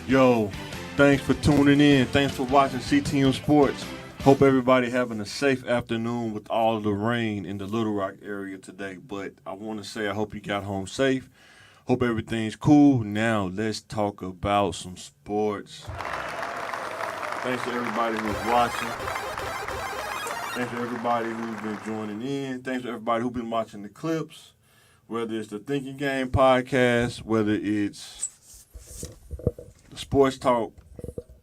Yo, thanks for tuning in. Thanks for watching CTM Sports. Hope everybody having a safe afternoon with all of the rain in the Little Rock area today. But I want to say I hope you got home safe. Hope everything's cool. Now let's talk about some sports. Thanks to everybody who's watching. Thanks to everybody who's been joining in. Thanks to everybody who's been watching the clips. Whether it's the Thinking Game podcast, whether it's the sports talk,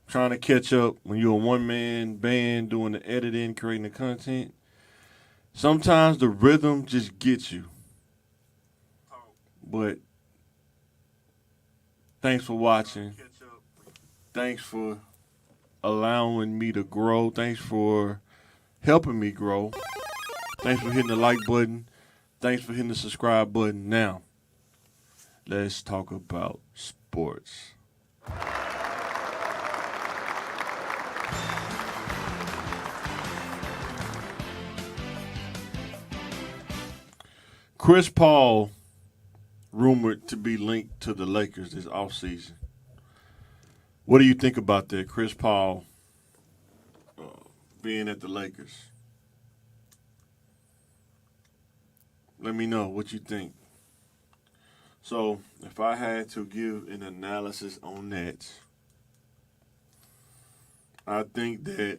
trying to catch up when you're a one-man band doing the editing, creating the content. Sometimes the rhythm just gets you. But thanks for watching. Thanks for allowing me to grow. Thanks for helping me grow. Thanks for hitting the like button. Thanks for hitting the subscribe button. Now, let's talk about sports. Chris Paul rumored to be linked to the Lakers this offseason. What do you think about that, Chris Paul being at the Lakers? Let me know what you think. So, if I had to give an analysis on that, I think that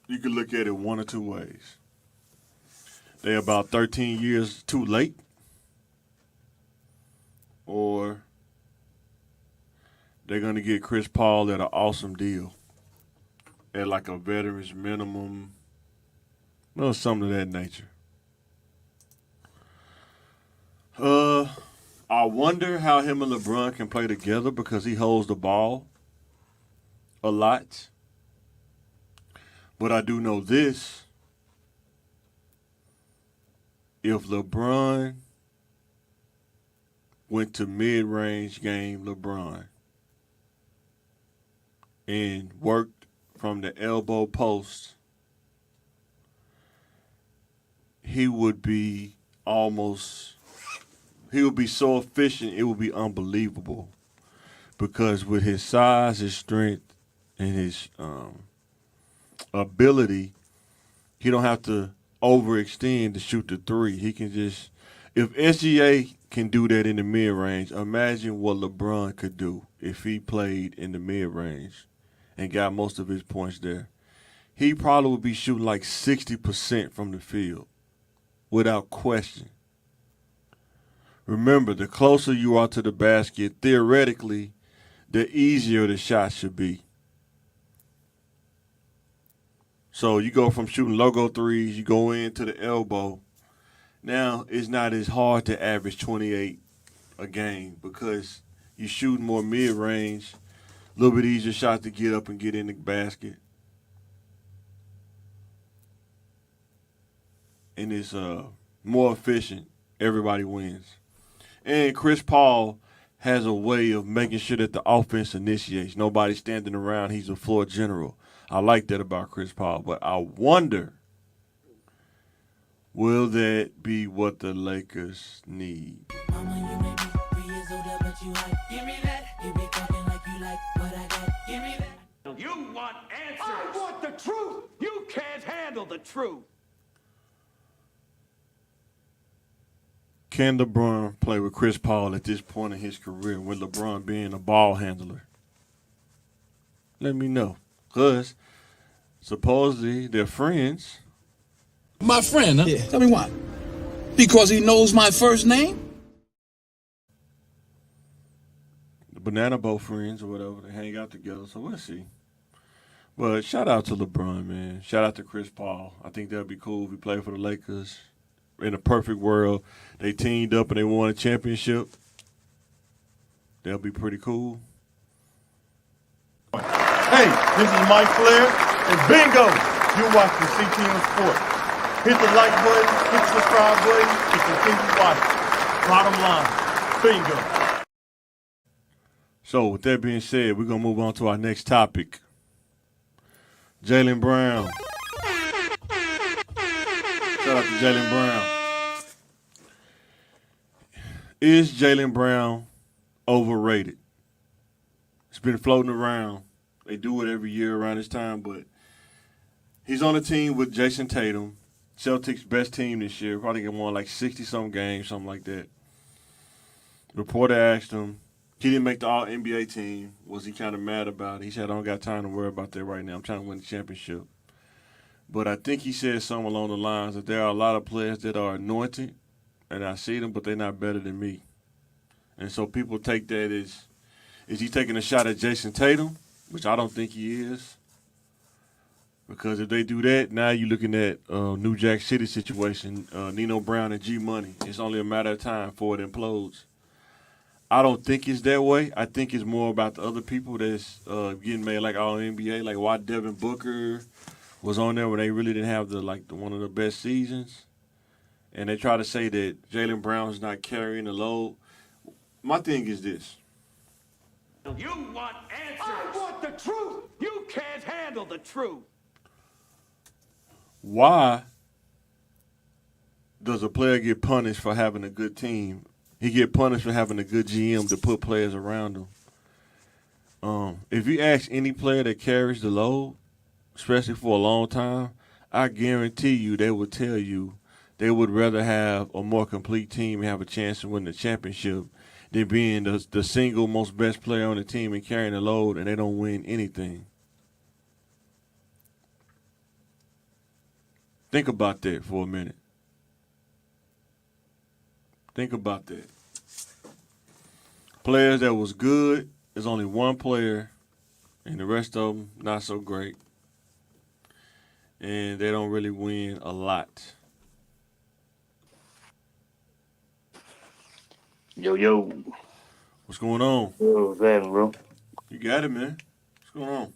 you could look at it one or two ways. They're about 13 years too late, or they're going to get Chris Paul at an awesome deal at like a veteran's minimum, something of that nature. I wonder how him and LeBron can play together because he holds the ball a lot. But I do know this. If LeBron went to mid-range game LeBron and worked from the elbow post, he would be so efficient, it would be unbelievable. Because with his size, his strength, and his ability, he don't have to overextend to shoot the three. He can just, if SGA can do that in the mid-range, imagine what LeBron could do if he played in the mid-range and got most of his points there. He probably would be shooting like 60% from the field without question. Remember, the closer you are to the basket, theoretically, the easier the shot should be. So you go from shooting logo threes, you go into the elbow. Now it's not as hard to average 28 a game because you shoot more mid-range, a little bit easier shot to get up and get in the basket. And it's more efficient. Everybody wins. And Chris Paul has a way of making sure that the offense initiates. Nobody's standing around. He's a floor general. I like that about Chris Paul. But I wonder, will that be what the Lakers need? Mama, you may be 3 years older, but you hype. Give me that. You be talking like you like what I got. Give me that. You want answers. I want the truth. You can't handle the truth. Can LeBron play with Chris Paul at this point in his career with LeBron being a ball handler? Let me know. Because supposedly they're friends. My friend, huh? Yeah. Tell me why. Because he knows my first name? The Banana Boat friends or whatever. They hang out together, so we'll see. But shout out to LeBron, man. Shout out to Chris Paul. I think that would be cool if he played for the Lakers. In a perfect world, they teamed up and they won a championship. That'll be pretty cool. Hey, this is Mike Flair, and bingo, you're watching CTM Sports. Hit the like button, hit the subscribe button, and continue watching. Bottom line, bingo. So with that being said, we're going to move on to our next topic. Jaylen Brown. Shout out to Jaylen Brown. Is Jaylen Brown overrated? It's been floating around. They do it every year around this time, but he's on a team with Jason Tatum, Celtics' best team this year. Probably won like 60-some games, something like that. Reporter asked him, he didn't make the All-NBA team. Was he kind of mad about it? He said, I don't got time to worry about that right now. I'm trying to win the championship. But I think he said something along the lines that there are a lot of players that are anointed, and I see them, but they're not better than me. And so people take that as, is he taking a shot at Jason Tatum, which I don't think he is. Because if they do that, now you're looking at New Jack City situation, Nino Brown and G Money. It's only a matter of time before it implodes. I don't think it's that way. I think it's more about the other people that's getting made like all NBA, like why Devin Booker was on there when they really didn't have the one of the best seasons. And they try to say that Jaylen Brown's not carrying the load. My thing is this. You want answers. I want the truth. You can't handle the truth. Why does a player get punished for having a good team? He get punished for having a good GM to put players around him. If you ask any player that carries the load, especially for a long time, I guarantee you they would tell you they would rather have a more complete team and have a chance to win the championship than being the single most best player on the team and carrying the load and they don't win anything. Think about that for a minute. Think about that. Players that was good, there's only one player, and the rest of them not so great. And they don't really win a lot. Yo. What's going on? What's happening, bro? You got it, man. What's going on?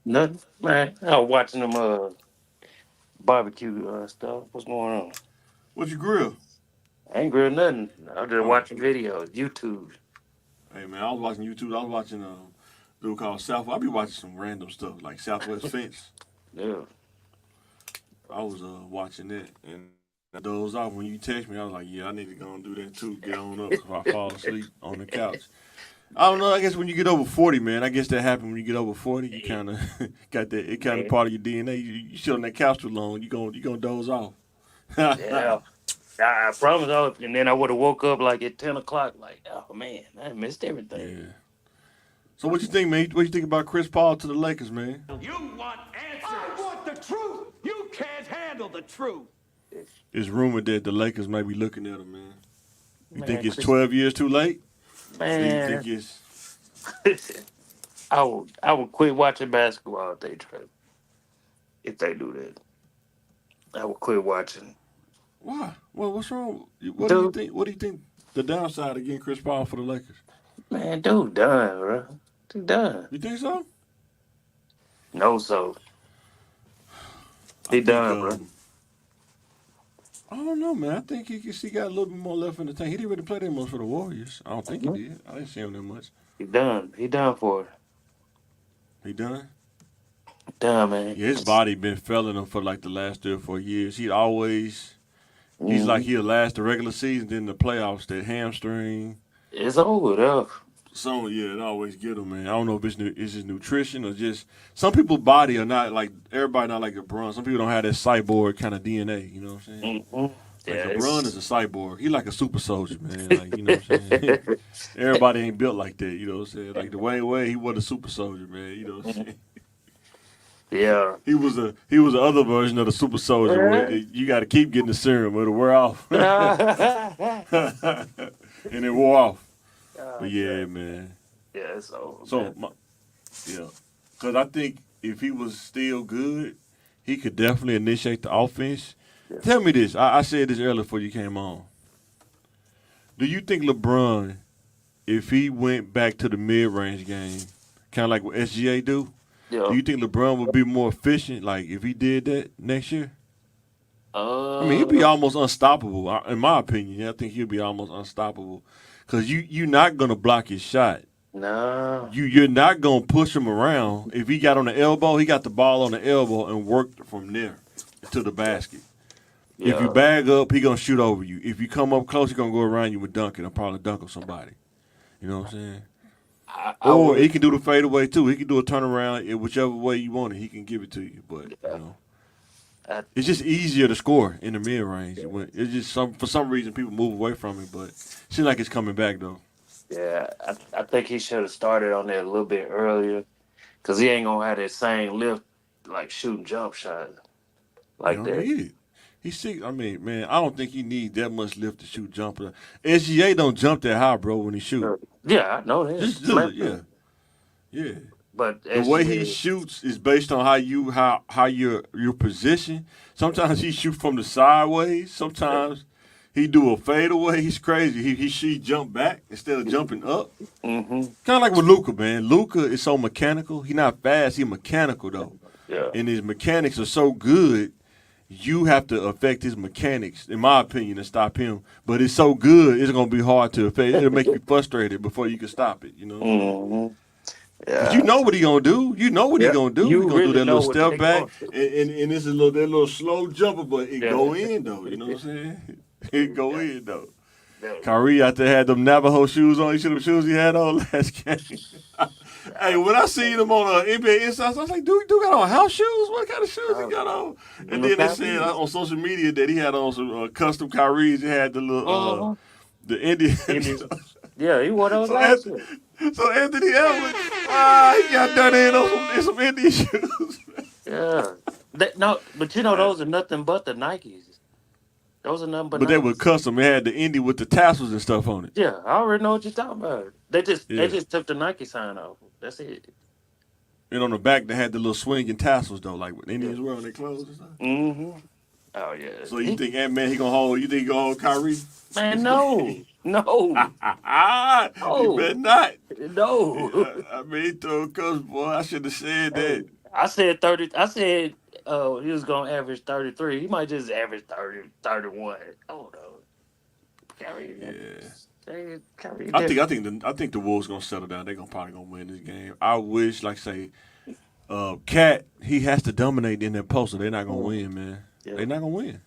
Nothing, man. I was watching them barbecue stuff. What's going on? What'd you grill? I ain't grilled nothing. I was just watching videos, YouTube. Hey, man, I was watching YouTube. I was watching a dude called South. I be watching some random stuff like Southwest Fence. Yeah. I was watching that, and I dozed off. When you text me, I was like, yeah, I need to go and do that too. Get on up before I fall asleep on the couch. I don't know. I guess when you get over 40, man, I guess that happens when you get over 40. You kind of got that. It kind of part of your DNA. You sit on that couch too long, you gonna doze off. Yeah. I promise. And then I would have woke up like at 10 o'clock, like, oh, man, I missed everything. Yeah. So what you think, man? What you think about Chris Paul to the Lakers, man? You want answers. I want the truth. You can't handle the truth. It's rumored that the Lakers may be looking at him, man. You Man, think it's Chris- 12 years too late? Man, Or you think it's I would quit watching basketball if they try. If they do that, I would quit watching. why? Well, what's wrong? What Dude. do you think? What do you think the downside of getting Chris Paul for the Lakers? Man, dude, done, bro. Dude, done. You think so? No, so I he think, done, bro. I don't know, man. I think he got a little bit more left in the tank. He didn't really play that much for the Warriors. I don't think he did. I didn't see him that much. He done. He done for it. He done? Done, man. Yeah, his body been failing him for like the last 3 or 4 years. He's Mm-hmm. like he'll last the regular season, then the playoffs, that hamstring. It's over, though. So yeah, it always get him, man. I don't know if it's his nutrition or just some people's body are not like everybody not like LeBron. Some people don't have that cyborg kind of DNA. You know what I'm saying? Mm-hmm. Like LeBron is a cyborg. He like a super soldier, man. Like you know what I'm saying? Everybody ain't built like that. You know what I'm saying? Like the Wayne Wade, he was a super soldier, man. You know what I'm saying? Yeah. He was the other version of the super soldier. Where you got to keep getting the serum, it'll wear off, and it wore off. But yeah, man. Yeah, it's over. So, because I think if he was still good, he could definitely initiate the offense. Yeah. Tell me this. I said this earlier before you came on. Do you think LeBron, if he went back to the mid-range game, kind of like what SGA do, Yeah. do you think LeBron would be more efficient, like, if he did that next year? I mean, he'd be almost unstoppable, in my opinion. I think he'd be almost unstoppable. Because you're not going to block his shot. No. You're not going to push him around. If he got on the elbow, he got the ball on the elbow and worked from there to the basket. Yeah. If you bag up, he going to shoot over you. If you come up close, he going to go around you with dunking and probably dunk on somebody. You know what I'm saying? I Or would. he can do the fadeaway too. He can do a turnaround in whichever way you want it. He can give it to you. But I, it's just easier to score in the mid range. It's just for some reason people move away from it. But it seems like it's coming back though. yeah, I think he should have started on that a little bit earlier, cause he ain't gonna have that same lift like shooting jump shots like that. He's sick. I mean, man, I don't think he needs that much lift to shoot jumper. SGA don't jump that high, bro, when he shoot. Yeah, I know that. Just yeah. But The way he shoots is based on how your position. Sometimes he shoot from the sideways. Sometimes he do a fadeaway. He's crazy. He jump back instead of jumping up. Mm-hmm. Kind of like with Luka, man. Luka is so mechanical. He not fast. He mechanical though. Yeah. And his mechanics are so good. You have to affect his mechanics, in my opinion, to stop him. But it's so good, it's gonna be hard to affect. It'll make you frustrated before you can stop it. You know. Mm-hmm. Yeah. 'Cause you know what he gonna do. You know what he gonna do. You He gonna really do that know little what step they back, gonna and it's that little slow jumper, but it Yeah. go in though. You know what I'm saying? It go in though. Yeah. Kyrie out there had them Navajo shoes on. You see them shoes he had on last game. Hey, when I seen him on NBA Insights, I was like, dude got on house shoes? What kind of shoes he got on? And then they said on social media that he had on some custom Kyries. He had the little the Indian. Yeah, he wore those So last Anthony, year. so Anthony Edwards, he got done in some Indian shoes. Yeah. But those are nothing but the Nikes. Those are nothing but But they Nikes. were custom. They had the Indy with the tassels and stuff on it. Yeah, I already know what you're talking about. They Yeah. just took the Nike sign off. That's it. And on the back, they had the little swinging tassels, though, like what Indians wear on their clothes and stuff. Mm-hmm. Oh yeah. So you think Ant-Man, he gonna hold Kyrie? Man, no. No. He better not. No. I mean, he threw a cuss, boy. I should have said that. I said 30. I said he was going to average 33. He might just average 30, 31. Oh, no. Kyrie. Yeah. Kyrie. I think the Wolves gonna settle down. They're probably gonna win this game. I wish, like say, Cat, he has to dominate in that post, or they're not gonna win, man. Yeah. They're not gonna win.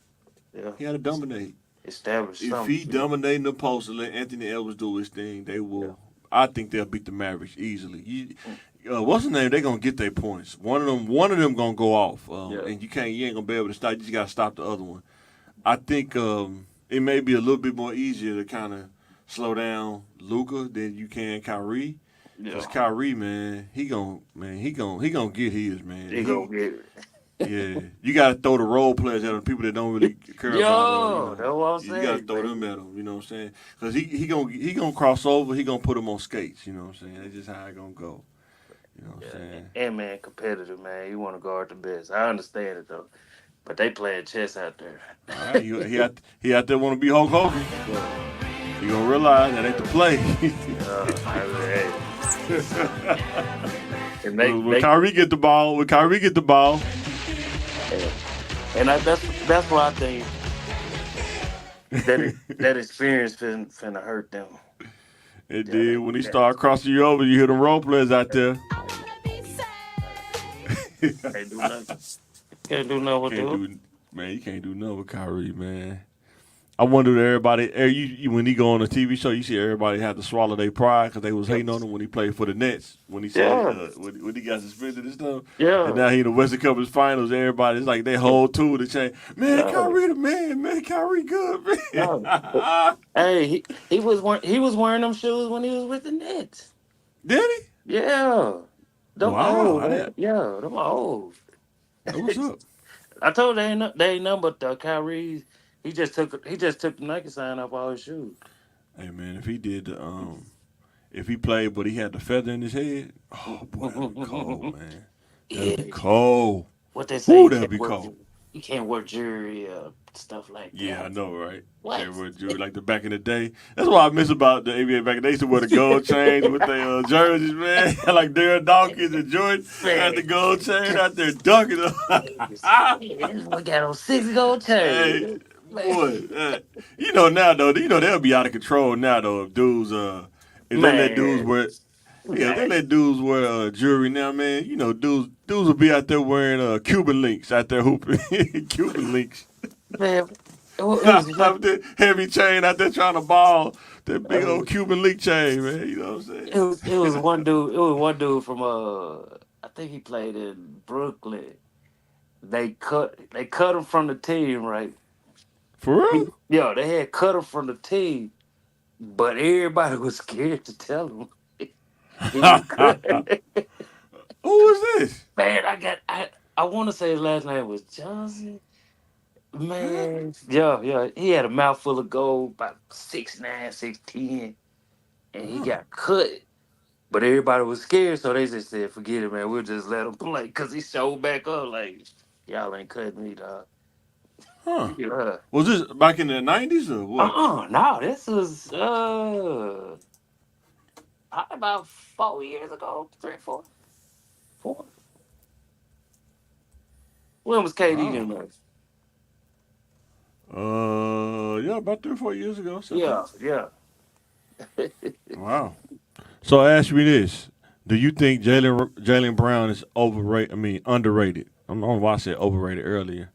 Yeah. He had to dominate. Establish If something. he dominating the post and let Anthony Edwards do his thing, they will. Yeah. I think they'll beat the Mavericks easily. What's the name? They're gonna get their points. One of them gonna go off, and you ain't gonna be able to stop. You just gotta stop the other one. I think it may be a little bit more easier to kind of slow down Luka than you can Kyrie. Because Kyrie, man, he gonna get his, man. He gonna get it. Yeah, you gotta throw the role players at him, people that don't really care about him. That's what I'm saying. You gotta throw them at him. You know what I'm saying? Because he gonna cross over. He gonna put him on skates. You know what I'm saying? That's just how it gonna go. You know what I'm saying? And man, competitive, man. You want to guard the best. I understand it though, but they playing chess out there. All right, he out there want to be Hulk Hogan. You gonna realize that ain't the play. And when Kyrie get the ball, and that's why I think that experience finna hurt them. it did when he start crossing you over. You hear the role players out there. Can't do nothing. Can't do nothing with them. Man, you can't do nothing with Kyrie, man. I wonder if everybody, when he go on a TV show, you see everybody have to swallow their pride because they was hating on him when he played for the Nets, when he said when he got suspended and stuff. Yeah. And now he in the Western Conference Finals. Everybody's like they whole tour to change. Man, Kyrie the man. Kyrie good, man. Hey, he was wearing them shoes when he was with the Nets. Did he? Yeah. Them Wow, old, man. Yeah, them old. What's up? I told you they ain't nothing but Kyrie. He just took the Nike sign off all his shoes. Hey man, if he did if he played but he had the feather in his head, oh boy, that'd be cold, man. That'd be cold. What they say? Ooh, that'd be cold. You can't wear jewelry, stuff like that. Yeah, I know, right? What? Can't wear jewelry like the back in the day. That's what I miss about the NBA back in the day. They used to wear the gold chains with their jerseys, man. Like Darren Dawkins and Jordan had the gold chain out there dunking them. This boy got on 6 gold chains. Hey, boy, you know now though, they'll be out of control now though. If dudes, if they let dudes wear, if they let dudes wear jewelry now, man. You know, dudes will be out there wearing Cuban links out there hooping, Cuban links. Man, Out there, heavy chain out there trying to ball That big old Cuban link chain, man. You know what I'm saying? It was one dude. It was one dude from I think he played in Brooklyn. They cut him from the team, right? For real? Yeah, they had cut him from the team, but everybody was scared to tell him he was cut. Who is this? Man, I want to say his last name was Johnson. Man, yeah, he had a mouthful of gold, about 6'9", 6'10", and he got cut. But everybody was scared, so they just said, "Forget it, man. We'll just let him play." Cause he showed back up like, "Y'all ain't cutting me, dog." Huh. Yeah. Was this back in the 90s or what? No, this was probably about 4 years ago, 3, 4, 4. When was KD in there? Yeah, about 3 or 4 years ago. Yeah, Something. yeah. Wow. So ask me this: do you think Jaylen Brown is overrated? I mean, underrated. I don't know why I said overrated earlier.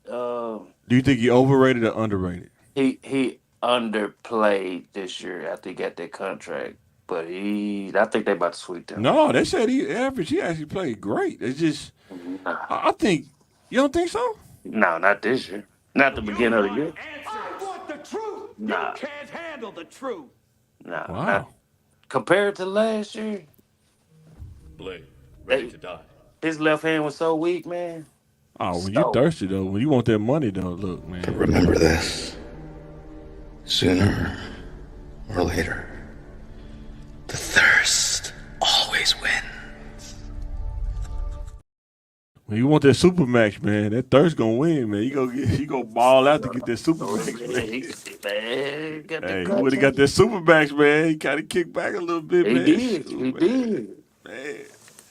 Do you think he overrated or underrated? He underplayed this year after he got that contract, but I think they about to sweep them. No, they said he average. He actually played great. It's just, Nah, I think you don't think so. no, not this year. Not the beginning of the year. I want the truth. Nah. You can't handle the truth. Nah, Wow. not compared to last year. Blade, ready to die. His left hand was so weak, man. Oh, when you So- thirsty though, when you want that money though, look, man. Remember this. Sooner or later, the thirst always wins. When you want that super max, man, that thirst gonna win, man. You go ball out to get that super max, man. Man, got the Hey, he contract. would have got that super max, man. He kind of kicked back a little bit, He man. did. Shoot, He man. did. Man.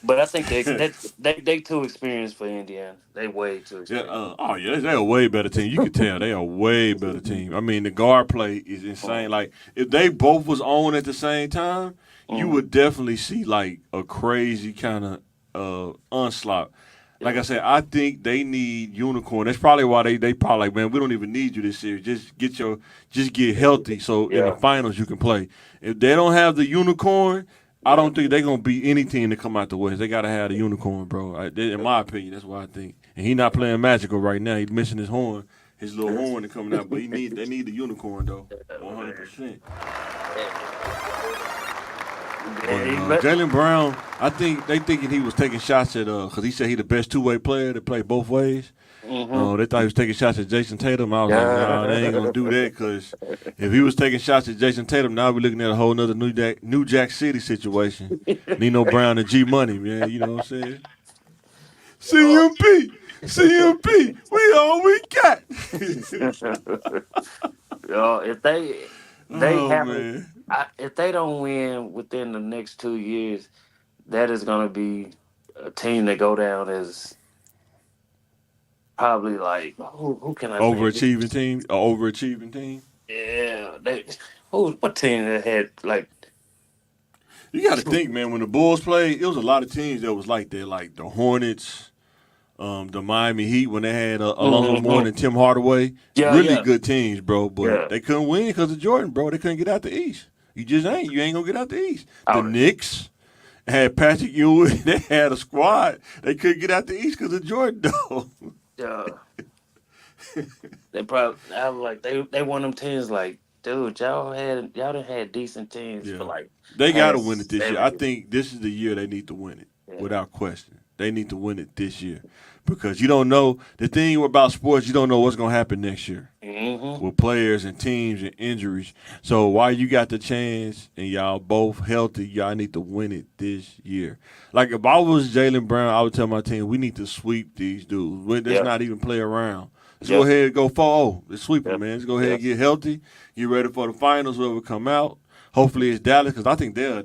But I think they too experienced for Indiana. They way too Yeah, experienced. they're a way better team. You can tell they are a way better team. I mean, the guard play is insane. Like if they both was on at the same time, you would definitely see like a crazy kind of onslaught. Like I said, I think they need unicorn. That's probably why they probably like, man, we don't even need you this series. Just get healthy so in the finals you can play. If they don't have the unicorn, I don't think they're gonna beat any team to come out the West. They gotta have the unicorn, bro. In my opinion, that's what I think. And he not playing magical right now. He's missing his horn, his little horn to coming out. But they need the unicorn though, 100%. Jaylen Brown, I think they thinking he was taking shots at because he said he the best two-way player to play both ways. They thought he was taking shots at Jason Tatum. I was like, nah, they ain't gonna do that because if he was taking shots at Jason Tatum, now we're looking at a whole nother New Jack City situation. Nino Brown and G Money, man. You know what I'm saying? CMP, we all we got. If they man. if they don't win within the next 2 years, that is going to be a team that go down as probably like who can I say? Overachieving team. Yeah, what team that had like? You got to think, man. When the Bulls played, it was a lot of teams that was like that, like the Hornets, the Miami Heat when they had Alonzo Moore and Tim Hardaway. Really good teams, bro. But they couldn't win because of Jordan, bro. They couldn't get out the East. You just ain't. You ain't gonna get out the East. The Knicks had Patrick Ewing. They had a squad. They couldn't get out the East because of Jordan, though. Yeah. They probably I was like they won them teams like, dude, y'all done had decent teams for like. They got to past win it this year. 7 I years. think this is the year they need to win it, without question. They need to win it this year because you don't know. The thing about sports, you don't know what's going to happen next year with players and teams and injuries. So while you got the chance and y'all both healthy, y'all need to win it this year. Like if I was Jaylen Brown, I would tell my team, we need to sweep these dudes. Let's not even play around. Let's go ahead and go 4-0. Let's sweep them, man. Let's go ahead and get healthy, get ready for the finals, whoever come out. Hopefully it's Dallas because I think they'll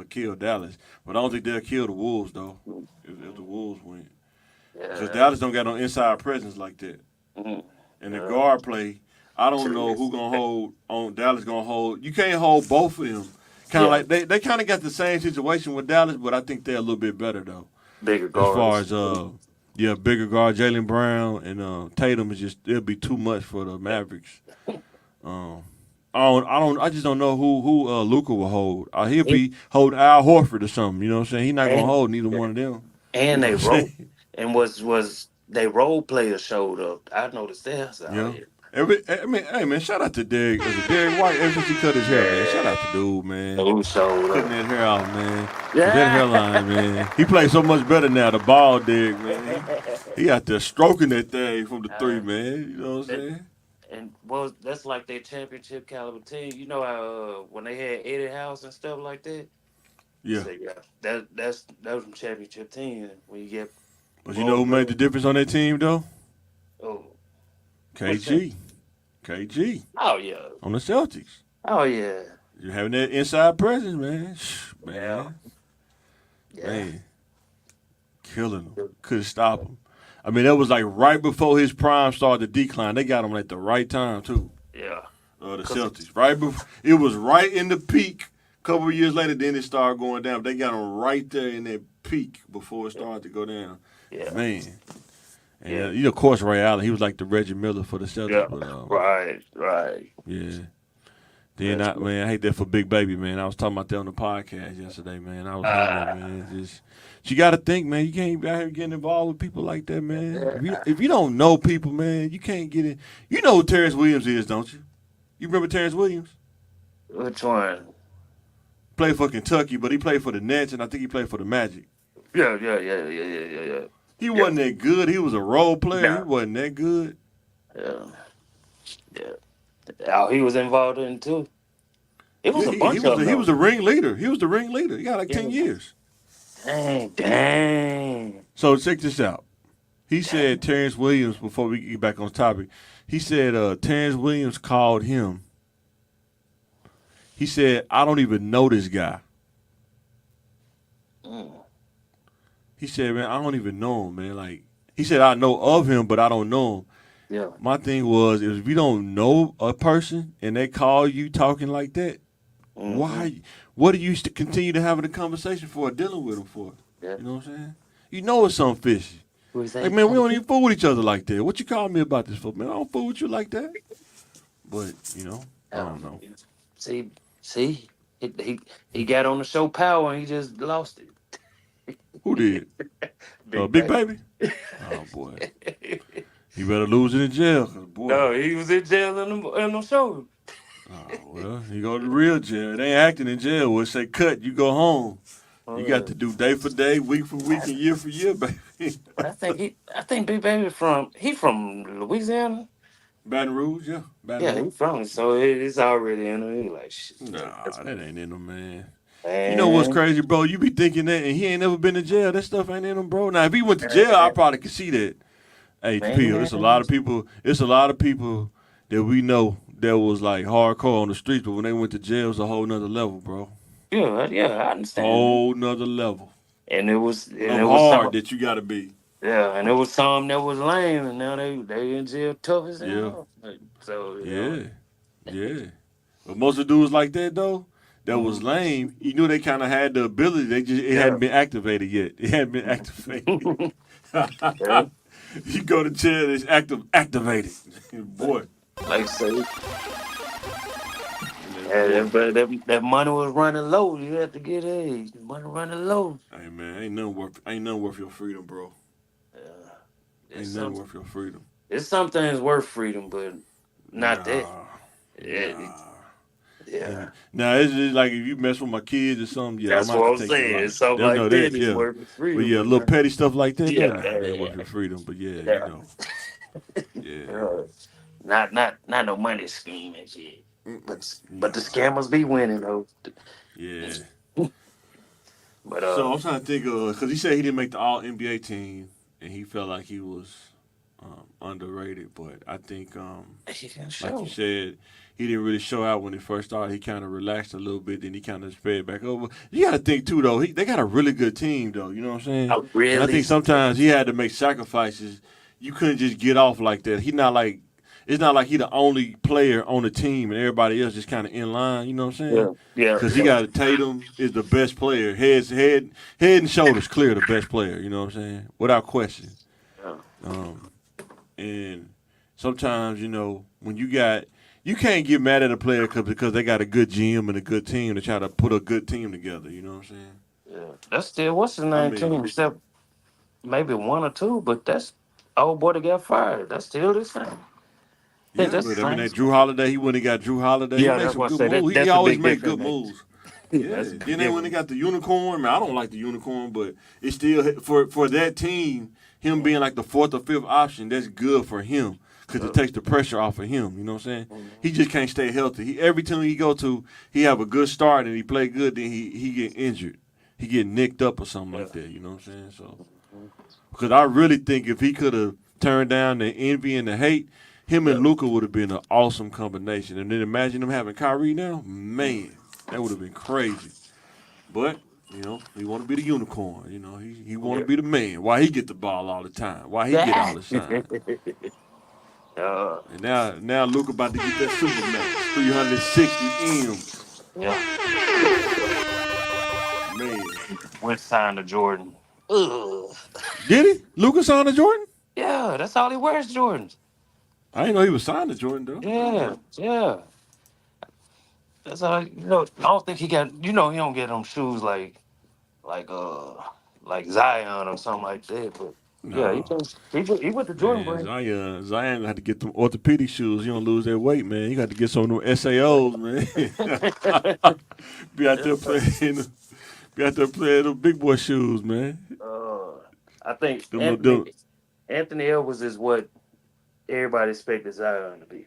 kill Dallas, but I don't think they'll kill the Wolves though. If the Wolves win, because Dallas don't got no inside presence like that. And the guard play, I don't know who gonna hold on. Dallas gonna hold. You can't hold both of them. Kind of like they kind of got the same situation with Dallas, but I think they're a little bit better though. Bigger guards. As far as bigger guard Jaylen Brown and Tatum is just it'll be too much for the Mavericks. I just don't know who Luka will hold. He'll be holding Al Horford or something. You know what I'm saying? He's not gonna hold neither one of them. You And know they what I'm role saying? and was they role players showed up. I noticed that. I said, oh Yeah. yeah. Hey man, shout out to Derek. Was it Derek White? Ever since he cut his hair, man. Shout out to dude, man. Who showed Cutting up? that hair off, man. Cause that Yeah. hairline, man. He plays so much better now. The ball Derek, man. He out there stroking that thing from the three, man. You know what I'm saying? And well, that's like their championship caliber team. You know how when they had Eddie House and stuff like that. Yeah. So yeah, that was some championship team. When you get But you know role who made the players. difference on that team though? Oh, what's that? KG. KG Oh yeah. on the Celtics. Oh yeah. You having that inside presence, man. Yeah. Man. Yeah. Man. Killing him. Couldn't stop him. I mean, that was like right before his prime started to decline. They got him at the right time too. Yeah. The Celtics. Right before it was right in the peak. A couple of years later, then it started going down. They got him right there in that peak before it started to go down. Yeah. Man. And you know, of course, Ray Allen, he was like the Reggie Miller for the Celtics. Yeah. But, Right. yeah. Then I hate that for Big Baby, man. I was talking about that on the podcast yesterday, man. I was hating that, man. Just you got to think, man. You can't be out here getting involved with people like that, man. If you don't know people, man, you can't get in. You know who Terrence Williams is, don't you? You remember Terrence Williams? Which one? Played for Kentucky, but he played for the Nets, and I think he played for the Magic. Yeah. He wasn't that good. He was a role player. No. He wasn't that good. Yeah. Oh, he was involved in it too. It was Yeah, a bunch of them. he was a ringleader. He was the ringleader. He got like 10 years. Dang. So check this out. He said Terrence Williams, before we get back on topic, he said Terrence Williams called him. He said, I don't even know this guy. He said, man, I don't even know him, man. Like, he said, I know of him, but I don't know him. Yeah. My thing was, if you don't know a person and they call you talking like that, why? What do you continue to having a conversation for, or dealing with them for? Yeah. You know what I'm saying? You know it's something fishy. Like, man, we don't even fool with each other like that. What you call me about this for, man? I don't fool with you like that. But, you know, I don't know. See, he got on the show Power and he just lost it. Who did? Big Baby? Oh, boy. He better lose it in jail. 'Cause, boy. No, he was in jail in the show. Oh, well, he go to real jail. It ain't acting in jail. We'll say cut, you go home. You got to do day for day, week for week, and year for year, baby. I think Big Baby from Louisiana. Baton Rouge, yeah. Yeah, he's from it, so it's already in him. He's like, shit. Nah, that ain't in him, man. Man. You know what's crazy, bro? You be thinking that, and he ain't never been to jail. That stuff ain't in him, bro. Now, if he went to jail, I probably could see that. Hey, Peel, it's a lot of people. It's a lot of people that we know that was like hardcore on the streets, but when they went to jail, it's a whole nother level, bro. Yeah, I understand. Whole nother level. And it was hard that you got to be. Yeah, and there was some that was lame, and now they in jail tough as hell. Yeah. So Yeah. But most of the dudes like that though, that was lame. You knew they kind of had the ability. It hadn't been activated yet. It hadn't been activated. You go to jail, it's activated. Boy. Like so. Yeah, but that money was running low. You had to get money running low. Hey man, ain't nothing worth your freedom, bro. Ain't nothing worth your freedom. There's some things worth freedom, but not that. Yeah. Now it's just like if you mess with my kids or something, That's what I'm saying. Something like that is worth freedom. But yeah, a little petty stuff like that, that ain't worth your freedom. But you know. Not no money scheme and shit. But the scammers be winning though. Yeah. But so I'm trying to think of, because he said he didn't make the All NBA team, and he felt like he was underrated. But I think, like you said, he didn't really show out when he first started. He kind of relaxed a little bit, then he kind of sped back over. You got to think too, though. They got a really good team, though. You know what I'm saying? Oh, really? And I think sometimes he had to make sacrifices. You couldn't just get off like that. It's not like he the only player on the team and everybody else just kind of in line. You know what I'm saying? Yeah. Because he got Tatum is the best player, head and shoulders clear the best player. You know what I'm saying? Without question. Yeah. And sometimes when you got you can't get mad at a player because they got a good GM and a good team to try to put a good team together. You know what I'm saying? Yeah, that's still what's his I name mean, team except maybe one or two, but that's old boy that got fired. That's still the same. I think yeah, that's but the I mean same. that Drew Holiday, he went and got Drew Holiday. He Yeah, made that's some what I good say. moves. He That's a always big make good difference. moves. Yeah, Yeah. that's a big Then they went and difference. got the unicorn. Man, I don't like the unicorn, but it's still for that team. Him being like the fourth or fifth option, that's good for him because it takes the pressure off of him. You know what I'm saying? He just can't stay healthy. Every team he go to, he have a good start and he play good. Then he get injured. He get nicked up or something like that. You know what I'm saying? So because I really think if he could have turned down the envy and the hate, him and Luca would have been an awesome combination. And then imagine them having Kyrie now, man, that would have been crazy. But he want to be the unicorn. He want to be the man. Why he get the ball all the time? Why he get all the shine? uh, And now Luca about to get that super max, 360 M's. yeah. Man, Went signed to Jordan. Ugh. did he? Luca signed to Jordan? Yeah, that's all he wears, Jordans. I didn't know he was signed to Jordan though. Yeah, yeah. That's all. I don't think he got. He don't get them shoes like uh like Zion or something like that. But yeah, No. he went to Jordan Man, brand. Zion had to get them orthopedic shoes. You don't lose that weight, man. You got to get some of them SAOs, man. be out there playing, be out there playing them big boy shoes, man. I think Them little, Anthony Edwards is what everybody expected Zion to be.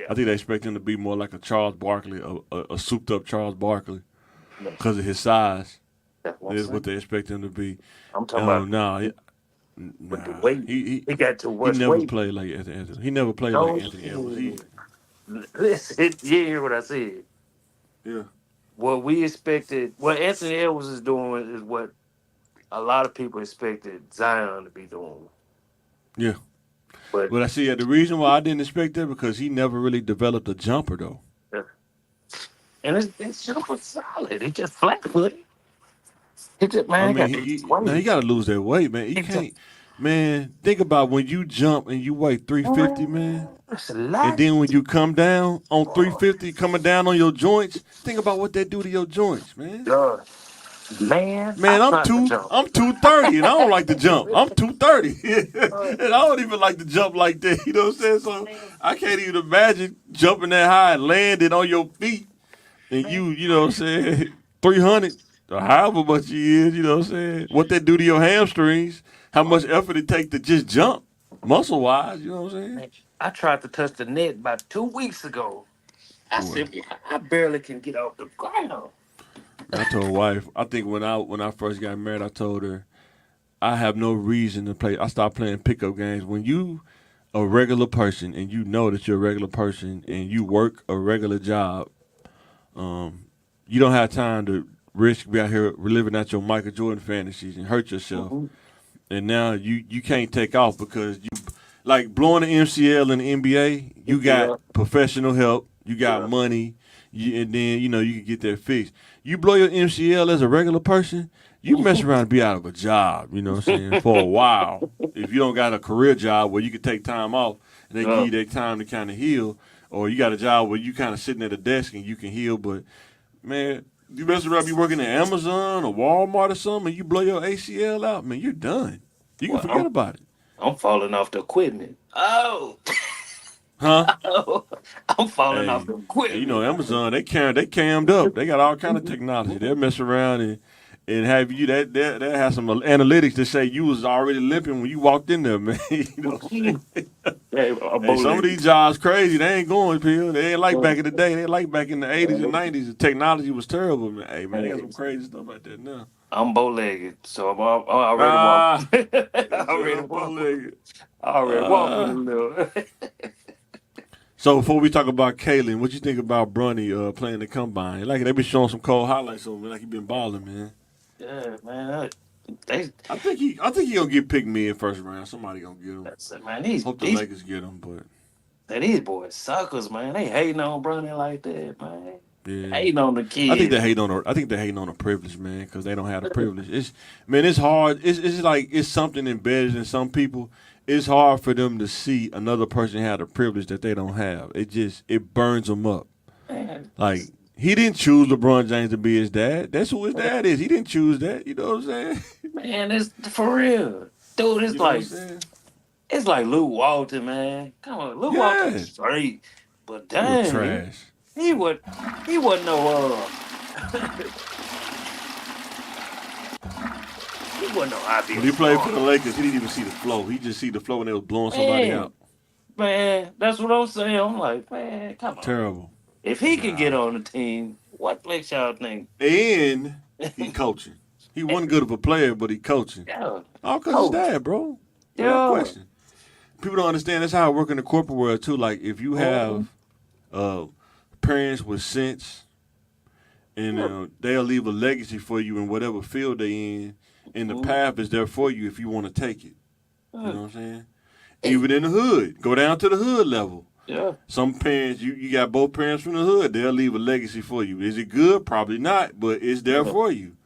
I think they expect him to be more like a Charles Barkley, a souped up Charles Barkley, because of his size. That's what I'm That's saying. what they expect him to be. I'm talking about Nah, with the weight. he He got too he much never weight. played like Anthony. He never played No, like Anthony Edwards. listen, you hear what I said. Yeah. What we expected, what Anthony Edwards is doing is what a lot of people expected Zion to be doing. Yeah. But But I see the reason why I didn't expect that because he never really developed a jumper though. and it's super solid. He just flat footed. He just I man, mean, got he got to lose that weight, man. He can't, man. Think about when you jump and you weigh 350, man, It's a lot. and then when you come down on 350, coming down on your joints. Think about what that do to your joints, man. Man, Man, I'm tried to jump. 230, and I don't like to jump. I'm 230, and I don't even like to jump like that. You know what I'm saying? So I can't even imagine jumping that high and landing on your feet, and you know what I'm saying, 300. Or however much he is, you know what I'm saying? What that do to your hamstrings, how much effort it take to just jump, muscle wise, you know what I'm saying? I tried to touch the net about 2 weeks ago. I said, I barely can get off the ground. I told wife, I think when I first got married, I told her, I have no reason to play. I stopped playing pickup games. When you a regular person and you know that you're a regular person and you work a regular job, you don't have time to risk be out here living out your Michael Jordan fantasies and hurt yourself. And now you can't take off because you like blowing the MCL in the NBA. You got professional help. You got money. And then you can get that fixed. You blow your MCL as a regular person, you mess around and be out of a job. You know what I'm saying for a while. If you don't got a career job where you can take time off and they give you that time to kind of heal, or you got a job where you kind of sitting at a desk and you can heal, but man. You mess around, be working at Amazon or Walmart or something, and you blow your ACL out, man, you're done. You can forget about it. I'm falling off the equipment. Oh. Huh? Oh. I'm falling off the And equipment. Amazon, they cammed up. They got all kind of technology. They'll mess around and have you that have some analytics to say you was already limping when you walked in there, man. You know what I'm saying? Hey, Hey, some of these jobs crazy. They ain't going, Phil. They ain't like back in the day. They ain't like back in the 80s and 90s. The technology was terrible, man. Hey, man, they got some crazy stuff out there now. I'm bow-legged, so I'm already walking. I already walking a little. So before we talk about Caitlyn, what you think about Bronny playing the combine? Like they been showing some cold highlights of him, like he been balling, man. Yeah, man. I think he gonna get picked mid first round. Somebody gonna get him. Man, Hope the Lakers get him, but these boys suckers, man. They hating on Bronny like that, man. yeah. Hating on the kids. I think they hating on the privilege, man, because they don't have the privilege. It's hard. It's like it's something embedded in some people, it's hard for them to see another person have a privilege that they don't have. It burns them up. Man, Like he didn't choose LeBron James to be his dad. That's who his dad is. He didn't choose that. You know what I'm saying? man, it's for real, dude. It's You know what I'm like saying? it's like Luke Walton, man. Come on, Luke Walton Yeah. was straight, but He was dang, trash. he wasn't no he wasn't no obvious. When he played for star. the Lakers, he didn't even see the flow. He just see the flow when they was blowing somebody Man, out. man, that's what I'm saying. I'm like, man, come on. Terrible. If he can get on the team, what makes y'all think? And he coaching. He wasn't good of a player, but he coaching. Yeah, All because his coach. dad, bro. Yeah. No question. People don't understand. That's how it work in the corporate world too. Like if you have parents with sense, and they'll leave a legacy for you in whatever field they in, and the path is there for you if you want to take it. You know what I'm saying? Even in the hood, go down to the hood level. Yeah. Some parents, you got both parents from the hood, they'll leave a legacy for you. Is it good? Probably not, but it's there for you.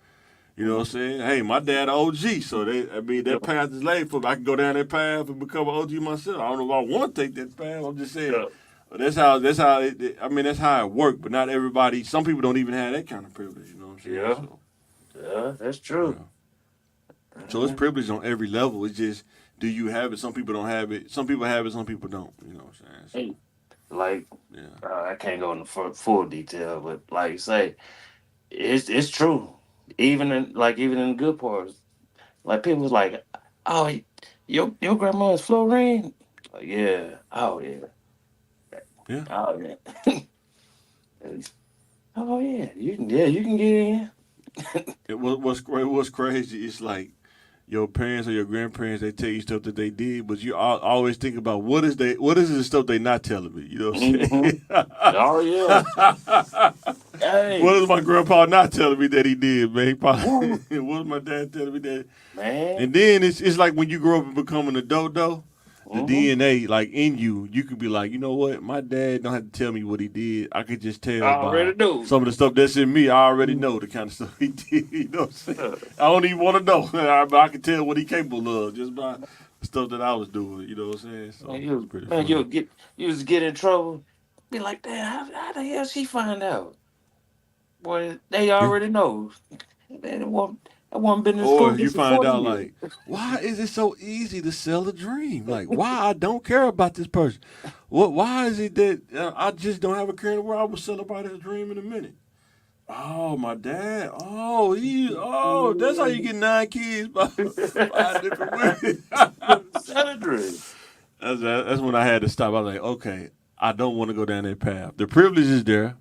You know what I'm saying? Hey, my dad OG, so that path is laid for me. I can go down that path and become an OG myself. I don't know if I want to take that path. I'm just saying. Yeah. But that's how that's how it works. But not everybody. Some people don't even have that kind of privilege. You know what I'm saying? Yeah. So, Yeah, that's true. so it's privilege on every level. It's just, do you have it? Some people don't have it. Some people have it. Some people don't. You know what I'm saying? So, Like, yeah. I can't go into full detail, but like you say, it's true. Even in the good parts, like people was like, "Oh, your grandma's Florine." Like, yeah. Oh yeah. Yeah. Oh yeah. Oh yeah. You can get in. What's crazy is like your parents or your grandparents, they tell you stuff that they did, but you always think about what is the stuff they not telling me. You know what I'm saying? Oh yeah. Hey. What is my grandpa not telling me that he did, man? He probably, what is my dad telling me that? Man. And then it's like when you grow up and become an adult, though, the DNA, like in you could be like, you know what? My dad don't have to tell me what he did. I could just tell I already by know. some of the stuff that's in me. I already know the kind of stuff he did. You know what I'm saying? I don't even want to know. But I can tell what he capable of just by the stuff that I was doing. You know what I'm saying? So Man, it's pretty funny. you was get in trouble. Be like, damn, how the hell she find out? Boy, they already know. That one been in school. Or you just for find 40 out years. like, why is it so easy to sell a dream? Like, why I don't care about this person? Why is it that I just don't have a care in the world? I will sell about his dream in a minute. Oh, my dad. Oh, that's how you get 9 kids by 5 different women. Sell a dream. That's when I had to stop. I was like, okay, I don't want to go down that path. The privilege is there.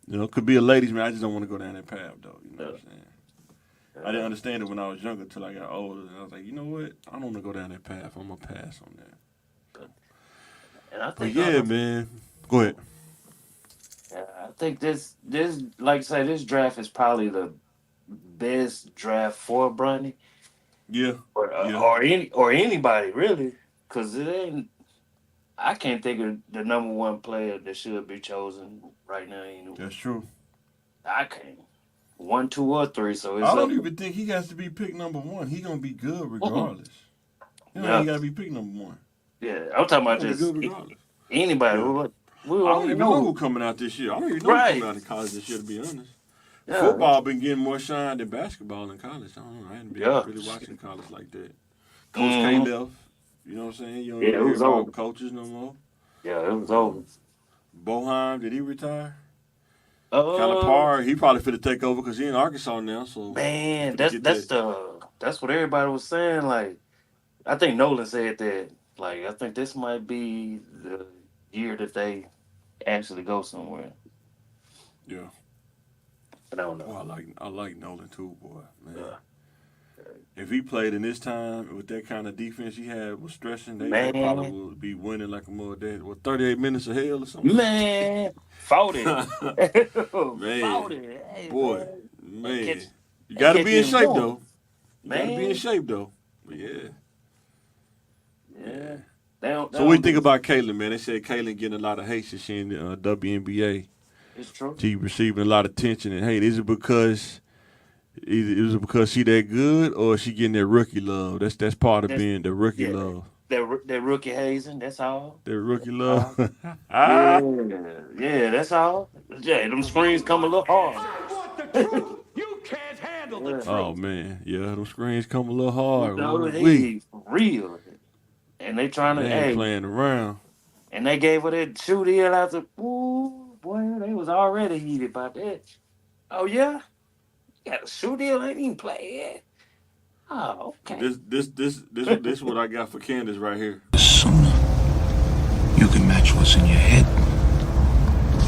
You know, could be a ladies' man. I just don't want to go down that path, though. You know what I'm saying? I didn't understand it when I was younger until I got older. And I was like, you know what? I don't want to go down that path. I'm going to pass on that. And I But think yeah, man. Go ahead. I think this like I say, this draft is probably the best draft for Bronny Yeah. or anybody really, because it ain't. I can't think of the number one player that should be chosen right now. That's true. I can't. 1, 2, or 3. So it's I don't up. even think he has to be picked number 1. He going to be good regardless. You know, Yeah. he got to be picked number 1. Yeah, I'm talking about He gonna be just good regardless. anybody. Yeah. We I don't already even know who coming out this year. I don't even know who coming out in college this year, to be honest. Yeah. Football been getting more shine than basketball in college. I don't know. I hadn't been really watching college like that. Coach K left. You know what I'm saying? You don't Yeah, it hear was about over. coaches no more. Yeah, it was over. Boheim, did he retire? Calipari, he probably fit to take over because he in Arkansas now. So Man, that's what everybody was saying. Like, I think Nolan said that. Like, I think this might be the year that they actually go somewhere. yeah. But I don't know. Oh, I like Nolan too, boy. Man. Yeah. If he played in this time with that kind of defense he had with stressing, they Man. probably would be winning like a more dead. 38 minutes of hell or something? Man, 40. Man. 40. Hey, Boy, man. man. You got to be in shape, warm. though. You got to be Man. in shape, though. But yeah. Yeah. So what do you think about Caitlyn, man? They said Caitlyn getting a lot of hate since she in the WNBA. It's true. She receiving a lot of attention and hate. Is it because she that good or is she getting that rookie love? That's part of being the rookie love. That rookie hazing. That's all. That rookie love. Yeah, yeah. That's all. Yeah, them screens come a little hard. I want the truth. You can't handle the Yeah. truth. Oh man, yeah, them screens come a little hard. No, We he for real. And they trying to they ain't hey, playing around. and they gave her that shoe deal after. Ooh, boy, they was already heated about that. Oh yeah, you got a shoe deal, ain't even play yet. Oh, okay. This what I got for Candace right here. The sooner you can match what's in your head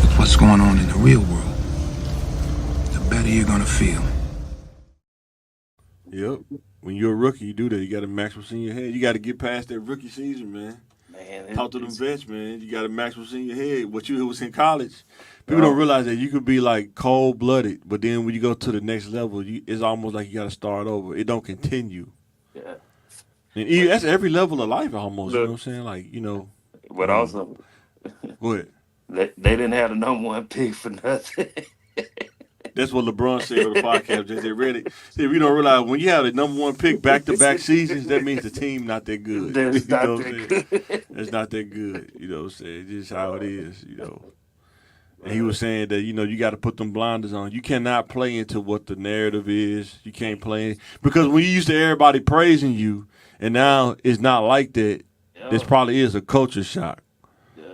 with what's going on in the real world, the better you're gonna feel. Yep. When you're a rookie, you do that. You got to max what's in your head. You got to get past that rookie season, man. Man, Talk to them vets, man. You got to max what's in your head. What you was in college. People don't realize that you could be like cold blooded, but then when you go to the next level, it's almost like you got to start over. It don't continue. Yeah. And that's every level of life almost. You know what I'm saying? Like, you know. But also, Go ahead. they didn't have the #1 pick for nothing. That's what LeBron said on the podcast. Just they read it. See, if you don't realize, when you have the #1 pick back-to-back seasons, that means the team not that good. That's You know not what I'm that saying? good. It's not that good. You know what I'm saying? Just how it is, you know. And he was saying that, you know, you got to put them blinders on. You cannot play into what the narrative is. You can't play. Because when you used to everybody praising you, and now it's not like that, this probably is a culture shock. Yeah.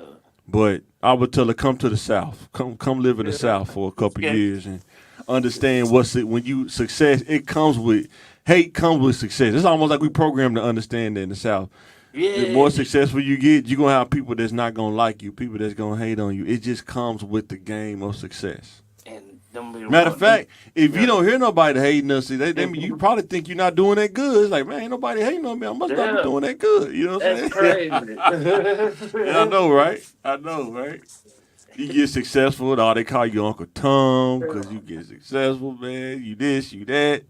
But I would tell her, come to the South. Come live in the South for a couple years and understand when you success, it comes with hate comes with success. It's almost like we programmed to understand that in the South. Yeah. The more successful you get, you're gonna have people that's not gonna like you, people that's gonna hate on you. It just comes with the game of success. And them be the Matter of ones- fact, if you don't hear nobody hating us, you probably think you're not doing that good. It's like, man, ain't nobody hating on me. I must not Yeah. be doing that good. You know what I'm That's saying? crazy. Yeah, I know, right? You get successful, they call you Uncle Tom because you get successful, man. You this, you that.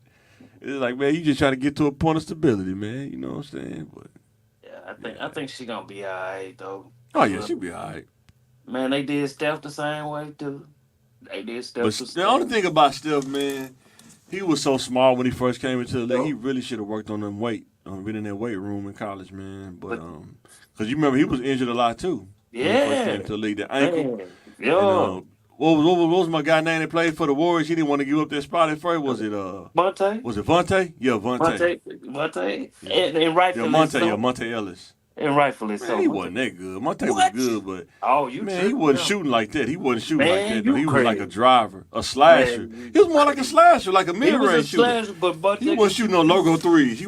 It's like, man, you just trying to get to a point of stability, man. You know what I'm saying? But Yeah, I think she gonna be alright though. oh yeah, she'll be all right. Man, they did Steph the same way too. They did Steph But the the same. only thing about Steph, man, he was so small when he first came into the league. He really should have worked on them been in that weight room in college, man. But because you remember he was injured a lot too. When he first came into the league, the ankle. Man, And, yo, what was my guy name that played for the Warriors? He didn't want to give up that spot at first. Was it Monte, Vontae? Yeah, Vontae. and rightfully so. Monte Ellis. And rightfully Man, so. he wasn't that good. Monte was What? good, but Oh, you man, he tripping wasn't now. shooting like that. He wasn't shooting Man, like that. Though. you He was like a crazy. driver, a slasher. Man, He was more like a slasher, like a He was a mid-range shooter. slasher, but Monte, He wasn't shooting no logo threes. He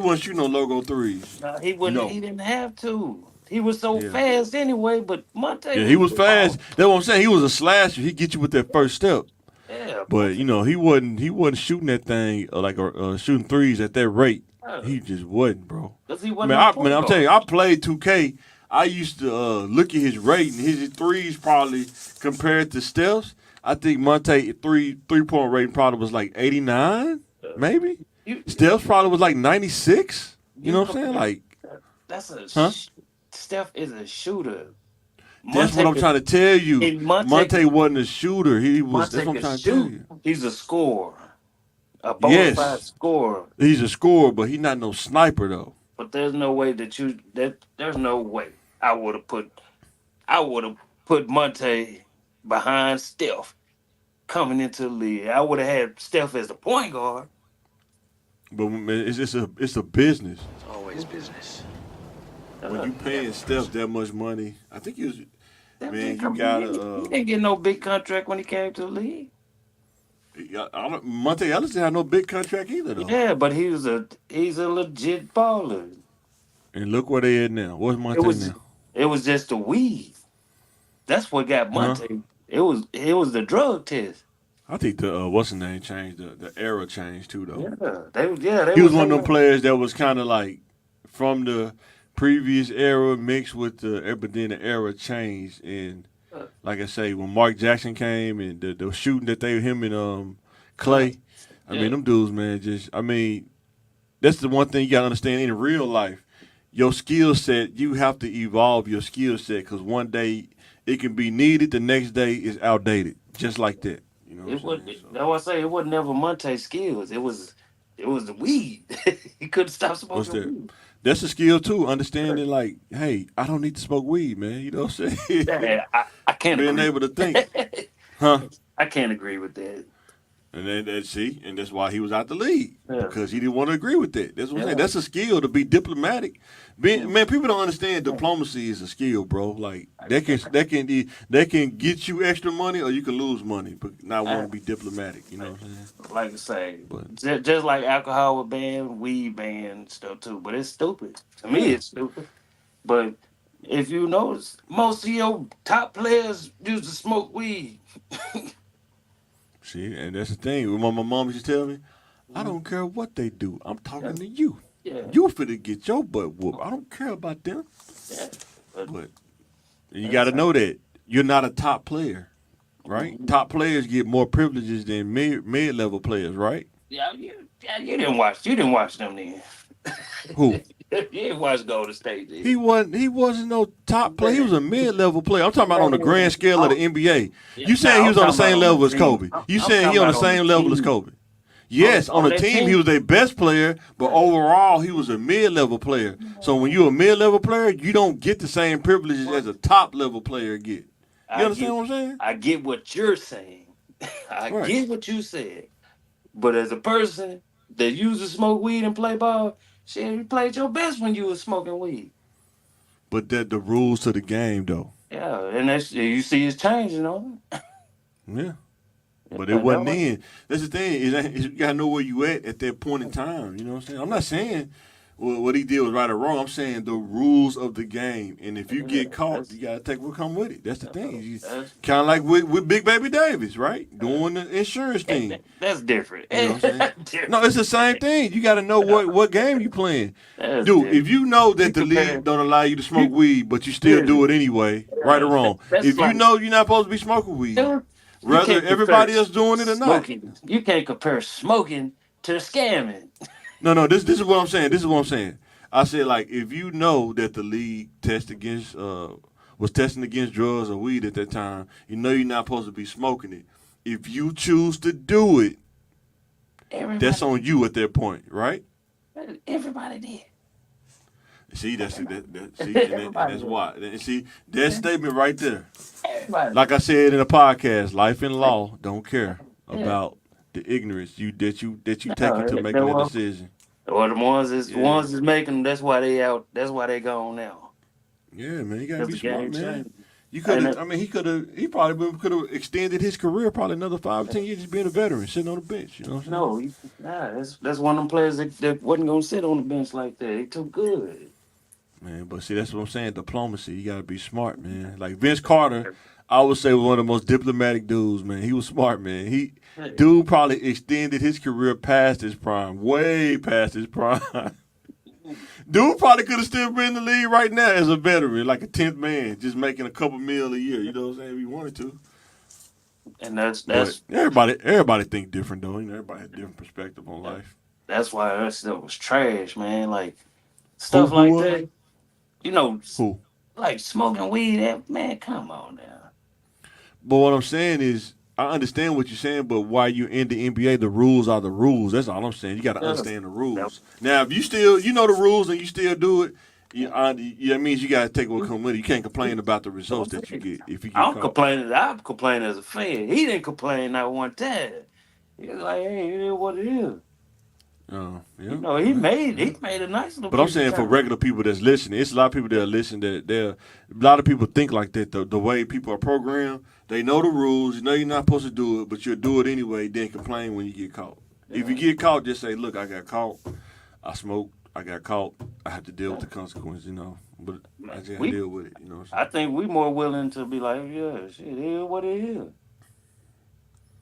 Nah, he wouldn't. No. He didn't have to. He was so Yeah. fast anyway. But Monte, Yeah, he was fast. That's what I'm saying. He was a slasher. He get you with that first step. Yeah, But you know, he wasn't shooting that thing shooting threes at that rate. He just wasn't, bro. 'cause he Man, wasn't. I'm telling you, I played 2K. I used to look at his rating. His threes probably compared to Steph's. I think Monte three-point rating probably was like 89, maybe. Steph's probably was like 96. You know what I'm saying? Like That's a Huh? Steph is a shooter. that's what I'm trying to tell you. And Monte wasn't a shooter. He was. That's what I'm trying to tell you. He's a scorer, a bona fide Yes. scorer. He's a scorer, but he's not no sniper though. But there's no way there's no way I would have put Monte behind Steph coming into the league. I would have had Steph as the point guard. But man, it's a business. Always business. When you paying Steph that much money, I think he was. Steph Man, didn't you come- gotta, He didn't get no big contract when he came to the league. Monte Ellis didn't have no big contract either though. Yeah, but he's a legit baller. And look where they at now. What's Monte now? It was just a weave. That's what got Monte. It was the drug test. I think the what's the name changed. The era changed too though. They He was one of them players that was kind of like from the previous era mixed with but then the era changed. And like I say, when Mark Jackson came and the shooting that him and Clay, I mean them dudes, man, that's the one thing you gotta understand in real life. Your skill set, you have to evolve your skill set because one day it can be needed, the next day it's outdated, just like that. You know what I'm saying? That's why I say it wasn't never Monte's skills. It was It was the weed. He couldn't stop What's smoking that? weed. That's a skill too. Understanding like, hey, I don't need to smoke weed, man. You know what I'm saying? Yeah, I can't Being agree. able to think, huh? I can't agree with that. And then see, and that's why he was out the league Yeah. because he didn't want to agree with that. That's what I'm saying. Yeah. That's a skill to be diplomatic. Man, people don't understand diplomacy is a skill, bro. Like they can get you extra money or you can lose money, but not want to be diplomatic. You know what I'm saying? Like I say, But just like alcohol was banned, weed banned stuff too. But it's stupid. To me, yeah, it's stupid. But if you notice, most of your top players used to smoke weed. see, and that's the thing. What my mom used to tell me, I don't care what they do. I'm talking to you. Yeah, You finna get your butt whooped. I don't care about them. yeah. But you got to know that you're not a top player, right? Top players get more privileges than mid level players, right? You didn't watch. You didn't watch them then. Who? You didn't watch Golden State. Then. He wasn't no top player. He was a mid level player. I'm talking about on the grand scale of the NBA. Yeah, You saying he I'm was on the talking about same level as team. Kobe? You I'm saying he talking on the about same level as team. Kobe? Yes, on the that team he team. was their best player, but overall he was a mid level player. So when you're a mid level player, you don't get the same privileges as a top level player get. You understand what I'm saying? I get what you're saying. I Right. get what you said. But as a person that used to smoke weed and play ball, shit, you played your best when you was smoking weed. But that the rules to the game though. Yeah, and that's you see it's changing on. Yeah. But it Yeah, that wasn't one. then. That's the thing. Is you gotta know where you at that point in time. You know what I'm saying? I'm not saying what he did was right or wrong. I'm saying the rules of the game. And if you get caught, you gotta take what come with it. That's the thing. Kind of like with Big Baby Davis, right? Doing the insurance thing. That's different. You know what I'm saying? Different. No, it's the same thing. You got to know what game you playing. That's Dude, different. if you know that You the compare- league don't allow you to smoke weed, but you still do it anyway, right or wrong. That's If you like- know you're not supposed to be smoking weed, You whether can't everybody compare else doing it or not. smoking. You can't compare smoking to scamming. No. This is what I'm saying. This is what I'm saying. I said like if you know that the league was testing against drugs or weed at that time, you know you're not supposed to be smoking it. If you choose to do it, that's on you at that point, right? Everybody did. See, that's why. And see, that statement right there. Everybody. Like I said in the podcast, life and law don't care about the ignorance that you take into making a decision. Or the ones is making. That's why they out. That's why they gone now. Yeah, man, you gotta That's be the smart, game man. changing. You could And have. I mean, he probably could have extended his career probably another 5 or 10 years just being a veteran, sitting on the bench. You know what I'm saying? No, that's one of them players that wasn't gonna sit on the bench like that. He too good. Man, but see, that's what I'm saying. Diplomacy. You gotta be smart, man. Like Vince Carter, I would say was one of the most diplomatic dudes, man. He was smart, man. Dude probably extended his career past his prime, way past his prime. Dude probably could have still been in the league right now as a veteran, like a 10th man, just making a couple mil a year. You know what I'm saying? If he wanted to. And that's But everybody think different though. You know, everybody has a different perspective on life. that's why that stuff was trash, man. Like stuff Who like was? that. You know, Who? like smoking weed. Man, come on now. But what I'm saying is, I understand what you're saying, but while you're in the NBA, the rules are the rules. That's all I'm saying. You got to understand the rules. Now, if you know the rules and you still do it, that means you got to take what comes with it. You can't complain about the results that you get if you get I'm caught. complaining as a fan. He didn't complain not one time. He was like, "Hey, it is what it is." Yeah. You know, he made a nice little. But I'm piece of saying for time. regular people that's listening, it's a lot of people that are listening a lot of people think like that. The way people are programmed, they know the rules. You know you're not supposed to do it, but you'll do it anyway. Then complain when you get caught. If you get caught, just say, "Look, I got caught. I smoked. I got caught. I have to deal with the consequences." You know, but I just gotta deal with it. You know. I think we more willing to be like, yeah, shit, it is what it is.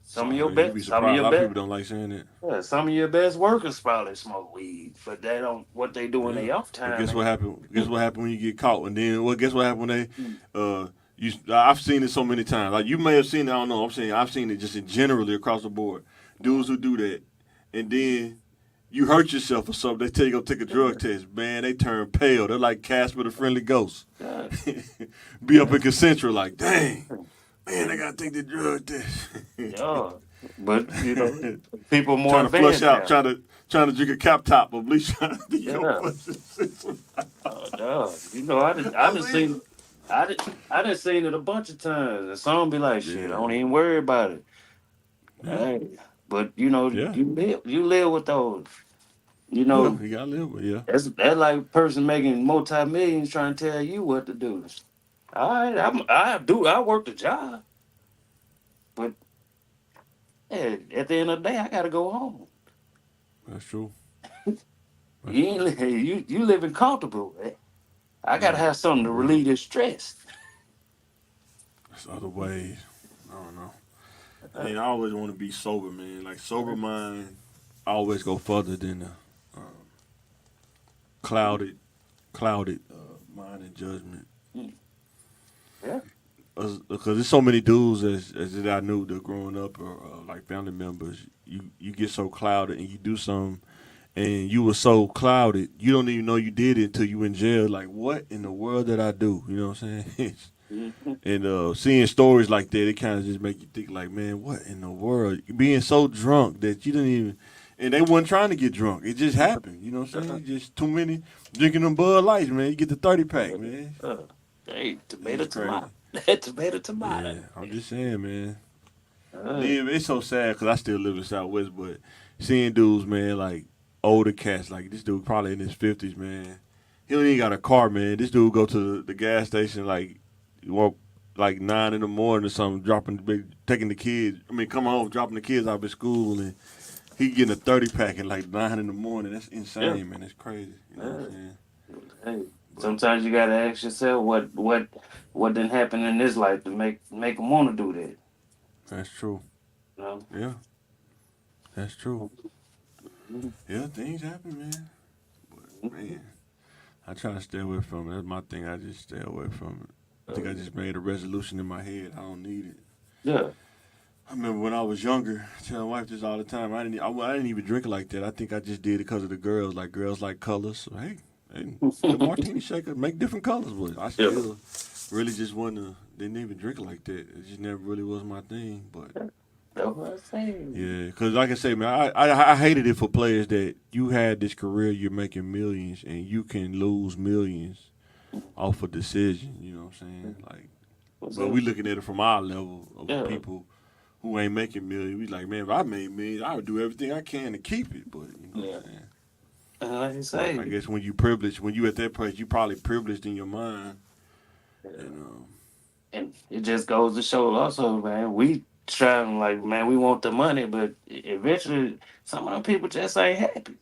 Some of your You'd be best, surprised. A lot of people don't like saying that. yeah, some of your best workers probably smoke weed, but they don't. What they do in their off time. But guess what happened? Guess what happened when you get caught? And then guess what happened when they I've seen it so many times. Like you may have seen it, I don't know. I'm saying I've seen it just generally across the board. Dudes who do that. And then you hurt yourself or something, they tell you to go take a drug test. Man, they turn pale. They're like Casper the Friendly Ghost. Yeah. Be up in Concentra like, dang, man, I gotta take the drug test. Yeah, but you know, people more trying to flush advanced out, now. trying to drink a cap top, but bleach trying to Yeah. your pussy. Oh, no. You know, I done seen, I done seen it a bunch of times. And some be like, shit, I don't even worry about it. Hey, but you know, Yeah. you live with those. You Yeah, know, you gotta live with that's like a person making multi-millions trying to tell you what to do. All right, I work the job, but yeah, at the end of the day, I gotta go home. That's true. You ain't you living comfortable. I gotta have something to relieve this stress. There's other ways. I don't know. I mean, I always want to be sober, man. Like sober mind, I always go further than the clouded, mind and judgment. Yeah. Because there's so many dudes as that I knew that growing up or like family members, you get so clouded and you do something and you were so clouded you don't even know you did it until you in jail. Like what in the world did I do? You know what I'm saying? Mhm. And seeing stories like that, it kind of just make you think like, man, what in the world? Being so drunk that you didn't even, and they weren't trying to get drunk. It just happened. You know what I'm saying? Just too many drinking them Bud Lights, man. You get the 30 pack, man. Hey, tomato, It's crazy. tomato, tomato, tomato. Yeah, I'm just saying, man. Uh, Yeah, it's so sad because I still live in Southwest, but seeing dudes, man, like older cats, like this dude probably in his 50s, man. He don't even got a car, man. This dude go to the gas station like walk like 9 in the morning or something, taking the kids. I mean, come home, dropping the kids off at school, and he getting a 30 pack at like 9 in the morning. That's insane, Yeah. man. That's crazy. You know what I'm saying? hey, sometimes you gotta ask yourself what didn't happen in this life to make them want to do that. That's true. You know? Yeah, that's true. Yeah, things happen, man. But man, I try to stay away from it. That's my thing. I just stay away from it. I think I just made a resolution in my head. I don't need it. Yeah. I remember when I was younger, I tell my wife this all the time. I didn't even drink it like that. I think I just did it because of the girls. Like girls like colors. So hey, the martini shaker make different colors, but I still really just didn't even drink it like that. It just never really was my thing. But That's what I'm saying. yeah, because like I say, man, I hated it for players that you had this career, you're making millions, and you can lose millions off a decision. You know what I'm saying? Like, but we looking at it from our level of people who ain't making millions. We like, man, if I made millions, I would do everything I can to keep it. But you know what I'm saying? Like you say, I guess when you privileged, when you at that place, you probably privileged in your mind. and it just goes to show also, man, we trying like, man, we want the money, but eventually some of them people just ain't happy.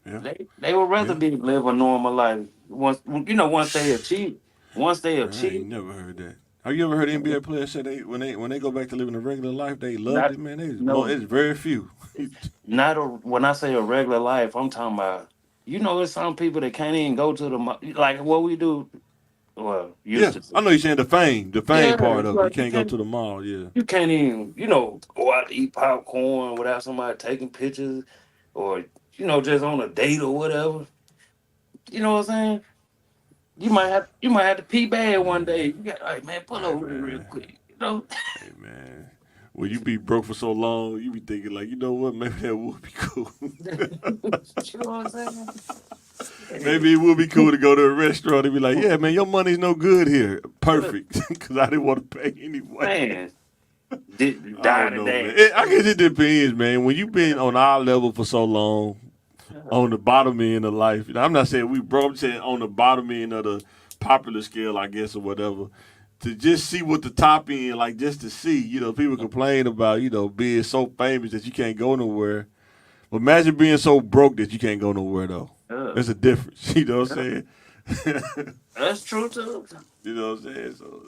Yeah. They would rather Yeah. be live a normal life once they achieve. Once they I ain't achieve, never heard that. Have you ever heard NBA players say when they go back to living a regular life, they loved not it, man? no, It's very few. when I say a regular life, I'm talking about there's some people that can't even go to the like what we do. Well, Yeah, used to. I know you're saying the fame Yeah, part of it. You like can't go to the mall. Yeah, you can't even, go out to eat popcorn without somebody taking pictures or, just on a date or whatever. You know what I'm saying? You might have to pee bad one day. You got like, man, pull hey over here real man, quick. You know? hey man. When you be broke for so long, you be thinking like, you know what? Maybe that would be cool. You know what I'm saying? Maybe it would be cool to go to a restaurant and be like, yeah, man, your money's no good here. Perfect, because I didn't want to pay anyway. Man, I die don't know, today. man. I guess it depends, man. When you've been on our level for so long, on the bottom end of life. I'm not saying we broke. I'm saying on the bottom end of the popular scale, I guess, or whatever. To just see what the top end, like just to see, people complain about, being so famous that you can't go nowhere. But imagine being so broke that you can't go nowhere though. There's a difference. You know what I'm saying? That's true too. You know what I'm saying? So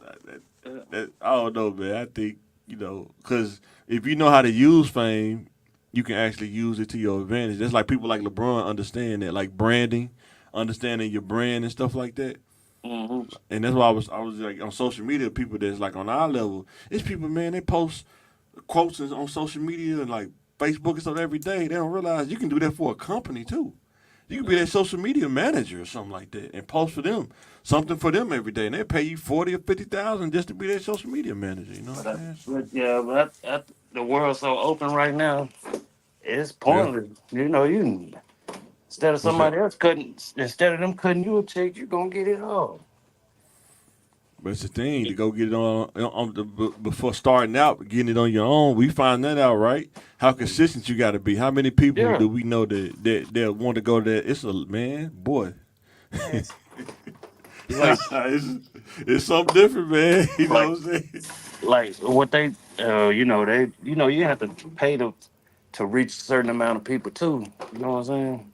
I don't know, man. I think because if you know how to use fame, you can actually use it to your advantage. That's like people like LeBron understand that, like branding, understanding your brand and stuff like that. Hmm. And that's why I was like on social media. People that's like on our level, it's people, man. They post quotes on social media and like Facebook and stuff every day. They don't realize you can do that for a company too. You can be their social media manager or something like that and post for them something for them every day, and they pay you $40,000 or $50,000 just to be their social media manager. You know what I'm saying? But the world's so open right now. it's pointless. You know, instead of somebody else instead of them cutting you a check, you're gonna get it all. But it's the thing to go get it before starting out, getting it on your own. We find that out, right? How consistent you got to be. How many people Yeah. do we know that want to go there? It's a man, boy. Like, it's something different, man. You know what I'm saying? like what they, you have to pay to reach a certain amount of people too. You know what I'm saying?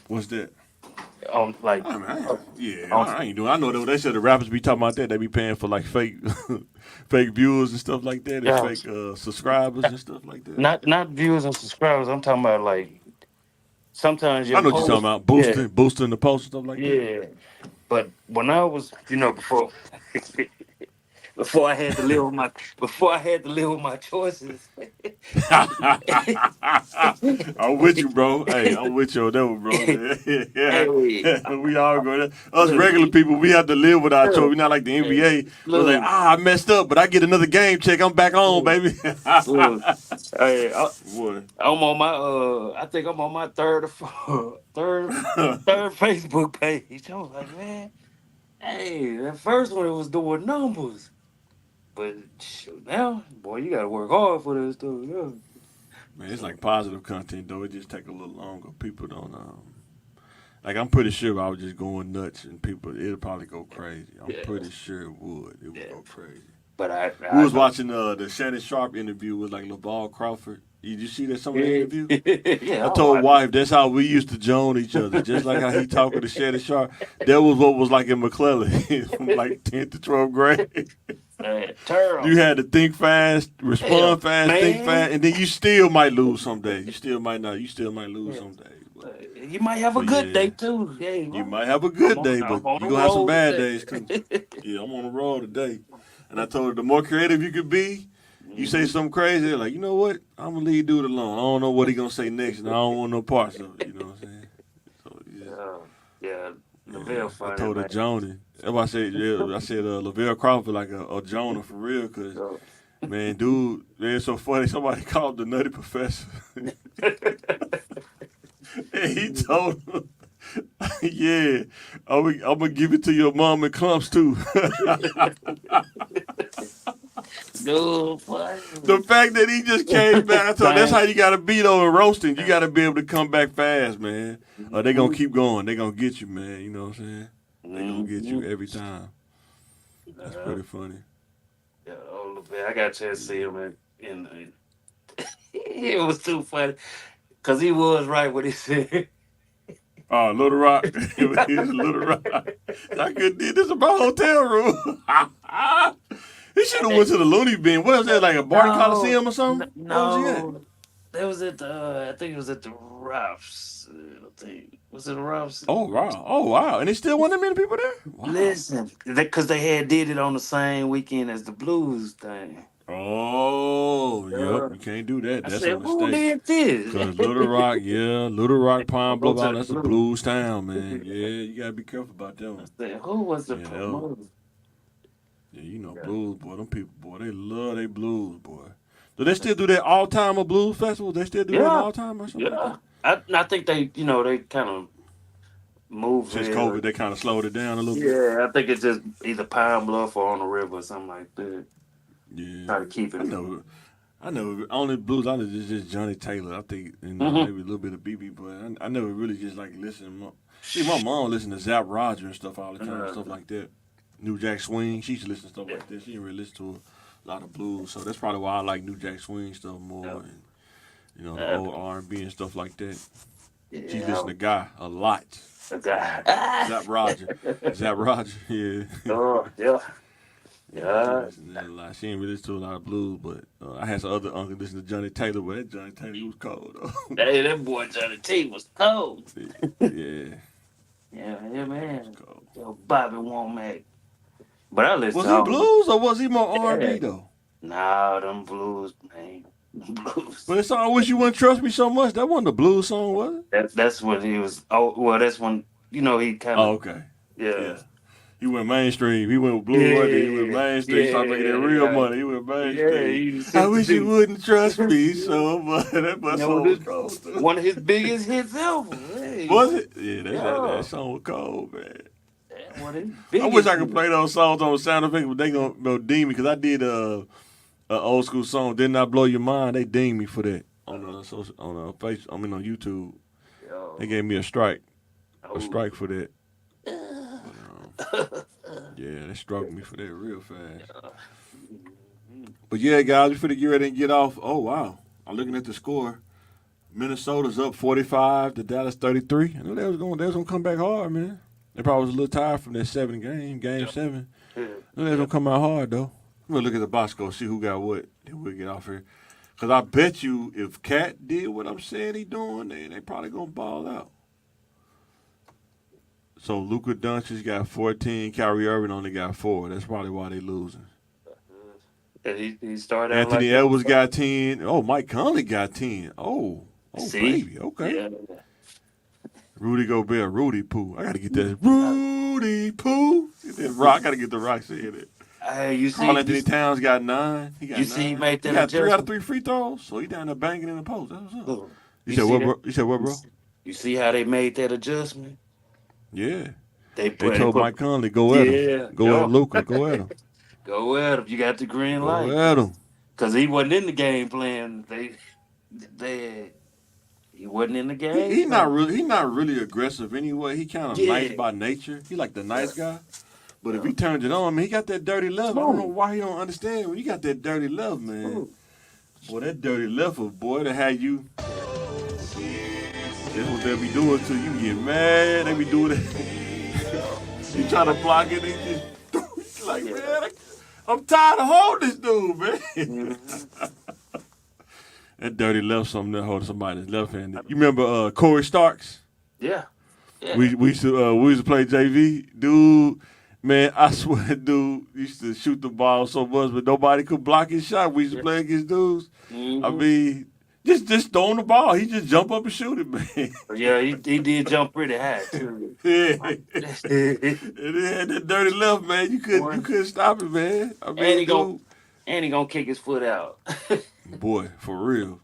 What's that? On like, I mean, on, I ain't doing. I know they said the rappers be talking about that. They be paying for like fake, fake viewers and stuff like that, and Yeah. fake subscribers and stuff like that. not viewers and subscribers. I'm talking about like sometimes I your know what you're talking post, about. Boosting the post and stuff like that. yeah. But when I was, before before I had to live with my choices. I'm with you, bro. Hey, I'm with you on that one, bro. Hey, We all go there. Us regular people, we have to live with our choice. We're not like the NBA. We're like, Look. I messed up, but I get another game check. I'm back on, baby. Look, hey, Boy. I'm on my I think I'm on my third Facebook page. I was like, man, hey, that first one it was doing numbers. But shoot, now, boy, you gotta work hard for this stuff. Yeah. Man, it's like positive content, though. It just take a little longer. People don't, like, I'm pretty sure if I was just going nuts and people, it'll probably go crazy. I'm pretty sure it would. It would go crazy. But We was watching the Shannon Sharp interview with like LaVar Crawford. Did you see that some of the interview? Yeah, I told wife that's how we used to joan each other, just like how he talking to Shannon Sharp. That was what was like in McClellan from like 10th to 12th grade. terrible. You had to think fast, respond fast, man. think fast, and then you still might lose some days. You still might not. You still might lose some days. But You might have a good day too. Yeah, you might have a good day, but I'm on you the gonna have some road bad today. days too. Yeah, I'm on the road today, and I told her the more creative you could be. You say something crazy, they're like, you know what? I'm gonna leave dude alone. I don't know what he gonna say next, and I don't want no parts of it. You know what I'm saying? So Yeah, Lavelle I funny, told her man. Joni. That's why I said, Lavelle Crawford like a Jonah for real, cause man, dude, man, it's so funny. Somebody called the Nutty Professor, and he told him, yeah, I'm gonna give it to your mom and clumps too. Dude, funny. The fact that he just came back, I told him, that's how you gotta be though in roasting. You gotta be able to come back fast, man. Or they gonna keep going. They gonna get you, man. You know what I'm saying? They gonna get you every time. That's pretty funny. Yeah, Lavelle, I got a chance to see him in it was too funny. Cause he was right what he said. Oh, Little Rock. It was Little Rock. I could did this in my hotel room. He should have went to the Looney Bin. What was that, like a Barton Coliseum or something? What was he at? That was at I think it was at the Ralphs. I think was it the Ralphs? Oh wow! And they still want that many people there? Wow. Listen, because they had did it on the same weekend as the Blues thing. Oh, yep. You can't do that. I That's said, a who mistake. did this? Because Little Rock, Pine Go Bluff, to that's the a blues town, man. Yeah, you gotta be careful about that one. I said, who was the Yeah, promoter? Yeah, you know blues, boy. Them people, boy, they love they blues, boy. Do they still do that all timer blues festival? They still do that all time or something? Yeah. I think they kind of moved Since it. COVID, they kind of slowed it down a little bit. Yeah, I think it's just either Pine Bluff or on the river or something like that. Yeah, Try to keep it. I know. Only blues I know is just Johnny Taylor. I think maybe a little bit of BB, but I never really just like listen. See, my mom listened to Zap Roger and stuff all the time, stuff like that. New Jack Swing, she used to listen to stuff like that. She didn't really listen to a lot of blues, so that's probably why I like New Jack Swing stuff more, and the old R&B and stuff like that. Yeah. She listened to Guy a lot. Zap Roger, yeah. Oh, yeah. Yeah. She didn't really listen to a lot of blues, but I had some other uncles listen to Johnny Taylor, but that Johnny Taylor, he was cold, though. Hey, that boy Johnny T was cold. Yeah. Yeah, man. Yo, Bobby Womack. But I listen Was to he blues or was he more R&B, though? Nah, them blues, man. Blues. But the song "I Wish You Wouldn't Trust Me So Much," that wasn't a blues song, was it? That's when he was. Oh, well, that's when he kind of. Oh, okay. Yeah. He went mainstream. He went with Blue one day. He went mainstream. He started making that real money. He went mainstream. I wish you wouldn't trust me so much. That song was cold, too. One of his biggest hits ever. Hey. Was it? Yeah, that song was cold, man. One of his I biggest wish I could play those songs on sound effects, but they gonna deem me because I did an old school song. Did Not Blow Your Mind? They deemed me for that on Facebook. I mean on YouTube. Yo. They gave me a strike for that. Yeah, they struck me for that real fast. But yeah, guys, we finna get ready and get off. Oh wow, I'm looking at the score. Minnesota's up 45 to Dallas 33. I knew they was gonna come back hard, man. They probably was a little tired from that game 7. I knew they was gonna come out hard though. I'm gonna look at the box score, see who got what. Then we'll get off here. Cause I bet you if Cat did what I'm saying he doing, they probably gonna ball out. So Luka Doncic got 14, Kyrie Irving only got 4. That's probably why they losing. And he started out Anthony like Edwards got 10. Oh, Mike Conley got 10. Oh, See? baby. Okay. Yeah. Rudy Gobert, Rudy Poo. I gotta get that Rudy Poo. Get that rock. I gotta get the rock saying it. Hey, you see? Karl Anthony Towns got 9. He got You 9. see he made that He got 3 out of adjustment? 3 free throws. So he down there banging in the post. That's what's up. Look, You said see what, that? bro? You said what, bro? You see how they made that adjustment? Yeah. They told Mike Conley, go at him. Go at Luka. Go at him. Go at him. You got the green light. Go at him. Because he wasn't in the game plan. He wasn't in the game. He not really aggressive anyway. He kind of Yeah. nice by nature. He like the nice guy. But if he turns it on, I mean, he got that dirty love. I don't know why he don't understand. When you got that dirty love, man. Boy, that dirty love, boy, that had you. That's what they be doing to you. You get mad. They be doing it. You try to block it. They just like, man, I'm tired of holding this dude, man. That dirty left something that holding somebody's left handed. You remember Corey Starks? Yeah. We used to play JV, dude. Man, I swear, dude used to shoot the ball so much, but nobody could block his shot. We used to play against dudes. Mm-hmm. I mean, just throwing the ball. He just jump up and shoot it, man. Yeah, he did jump pretty high too. Yeah, and he had that dirty left, man. You couldn't stop it, man. I mean, and he gonna kick his foot out. boy, for real.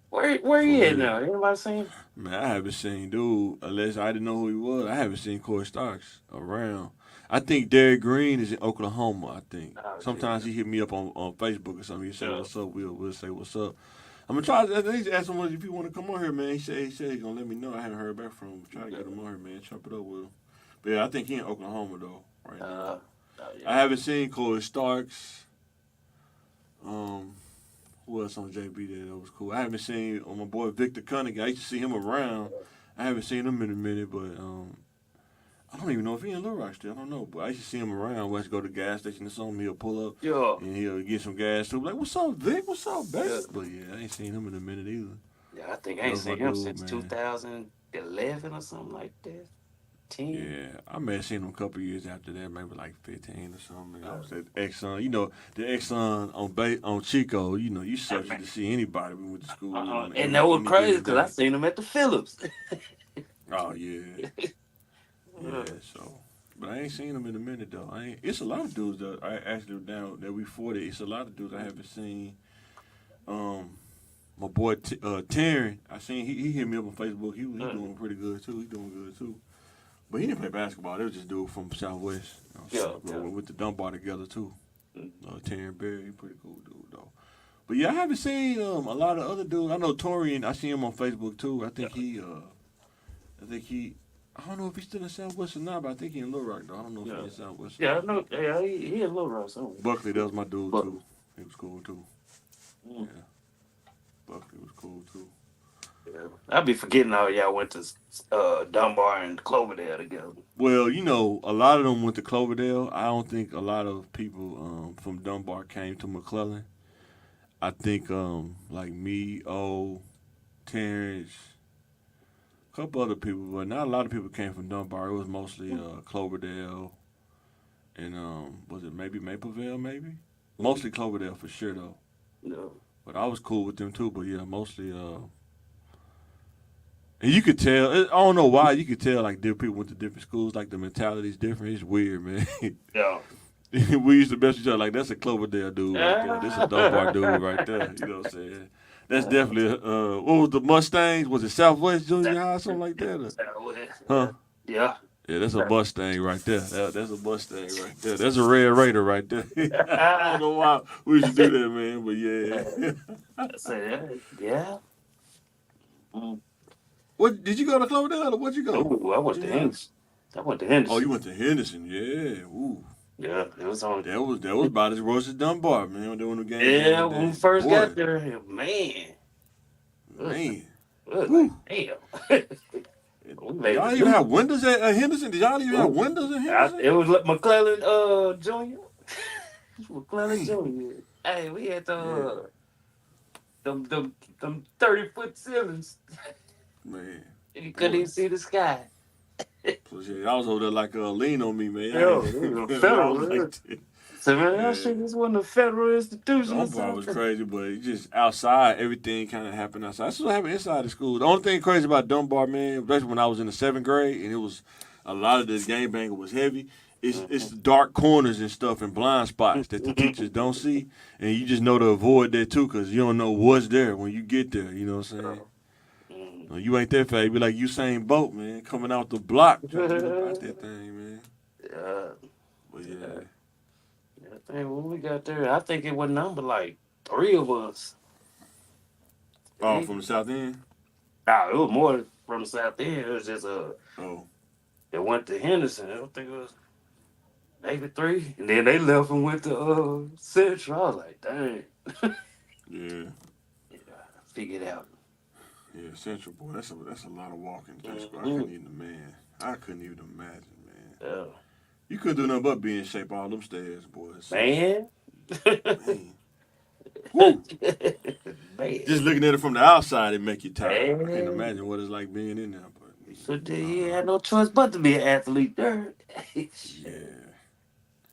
Where he at now? Anybody seen him? Man, I haven't seen dude unless I didn't know who he was. I haven't seen Corey Starks around. I think Derek Green is in Oklahoma. I think sometimes he hit me up on Facebook or something. He say what's up. We'll say what's up. I'm gonna try to at least ask him if you want to come on here, man. He said he's gonna let me know. I haven't heard back from him. Try to get him on here, man. Chop it up with him. But yeah, I think he in Oklahoma though right now. I haven't seen Corey Starks. Who else on JB that was cool? I haven't seen my boy Victor Cunningham. I used to see him around. I haven't seen him in a minute, but I don't even know if he in Little Rock still. I don't know, but I used to see him around. Let's go to the gas station or something. He'll pull up and he'll get some gas too. Like, what's up, Vic? What's up, baby? Yeah. But yeah, I ain't seen him in a minute either. Yeah, I think I ain't seen him since 2011 or something like that. 10. Yeah, I may have seen him a couple years after that, maybe like 15 or something. I was at Exxon, the Exxon on Chico. You search to see anybody we went to school. And that was crazy because I seen him at the Phillips. Oh yeah. Yeah, so, but I ain't seen him in a minute though. It's a lot of dudes that I actually down that we 40. It's a lot of dudes I haven't seen. My boy Taryn, I seen he hit me up on Facebook. He doing pretty good too. He doing good too. But he didn't play basketball. They was just dude from Southwest. We went to Dunbar together too. Taryn Berry, he pretty cool dude though. But yeah, I haven't seen a lot of other dudes. I know Torian. I see him on Facebook too. I think he. I don't know if he's still in Southwest or not, but I think he's in Little Rock, though. I don't know if he's in Southwest. Yeah, I know. Yeah, he in Little Rock somewhere. Buckley, that was my dude, too. He was cool, too. Yeah. Buckley was cool, too. Yeah. I be forgetting how y'all went to Dunbar and Cloverdale together. Well, a lot of them went to Cloverdale. I don't think a lot of people from Dunbar came to McClellan. I think like me, Terrence, a couple other people, but not a lot of people came from Dunbar. It was mostly Cloverdale and was it maybe Mapleville, maybe? Mostly Cloverdale for sure, though. No. But I was cool with them, too. But, yeah, mostly And you could tell. I don't know why. You could tell like different people went to different schools. Like the mentality's different. It's weird, man. Yeah. We used to mess each other like that's a Cloverdale dude right there. This a Dunbar dude right there. You know what I'm saying? That's definitely what was the Mustangs? Was it Southwest Junior High or something like that? Huh? Yeah. Yeah, that's a Mustang right there. That's a Mustang right there. That's a Red Raider right there. I don't know why we should do that, man, but yeah. Yeah. Mm. What did you go to Cloverdale or what'd you go? Ooh, I went to Yeah. Henderson. I went to Henderson. Oh, you went to Henderson, yeah. Ooh. Yeah, it was on. That was about as worse as Dunbar, man. When they won the game. Yeah, when we first Boy, got there, man. man. Like, damn. We made Y'all it even through. have windows at Henderson? Did y'all even have windows at Henderson? It was like McClellan Jr. McClellan Jr. Hey, we had them 30-foot ceilings. Man. And you couldn't even see the sky. So, yeah, I was over there like lean on me, man. Yo, it was a federal. So man, Yeah. that shit is one of the federal institutions. Dunbar was crazy, but it just outside, everything kind of happened outside. That's what happened inside the school. The only thing crazy about Dunbar, man, especially when I was in the 7th grade, and it was a lot of the game banging was heavy. It's the dark corners and stuff and blind spots that the teachers don't see, and you just know to avoid that too, cause you don't know what's there when you get there. You know what I'm saying? You ain't that fast. You be like Usain Bolt, man, coming out the block trying to get up out that thing, man. Yeah. But yeah. I think when we got there, I think it was number like 3 of us. Oh, from the South End? Nah, it was more from the South End. It was just Oh. that went to Henderson. I don't think it was maybe 3. And then they left and went to Central. I was like, dang. Yeah. Figure it out. Yeah, Central, boy, that's a lot of walking. I couldn't even imagine, man. Yeah. You couldn't do nothing but be in shape all them stairs, boys. Man. Man. Woo. Man. Just looking at it from the outside, it make you tired. I Man. can't imagine what it's like being in there. But So you had no choice but to be an athlete there. yeah.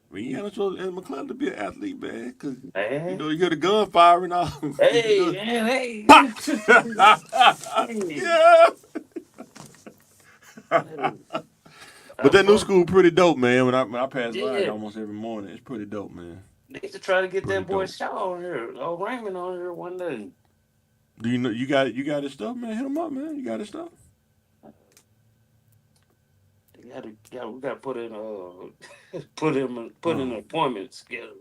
Well, you had no choice in McClellan to be an athlete, man. Cause Man. you know you hear the gun firing off. Hey, man, hey. Yeah. But that new school pretty dope, man. When I pass by it almost every morning, it's pretty dope, man. They used to try to get Pretty that boy dope. Shaw on here, Raymond on here one day. Do you know you got his stuff, man? Hit him up, man. You got his stuff. We gotta put in an appointment schedule.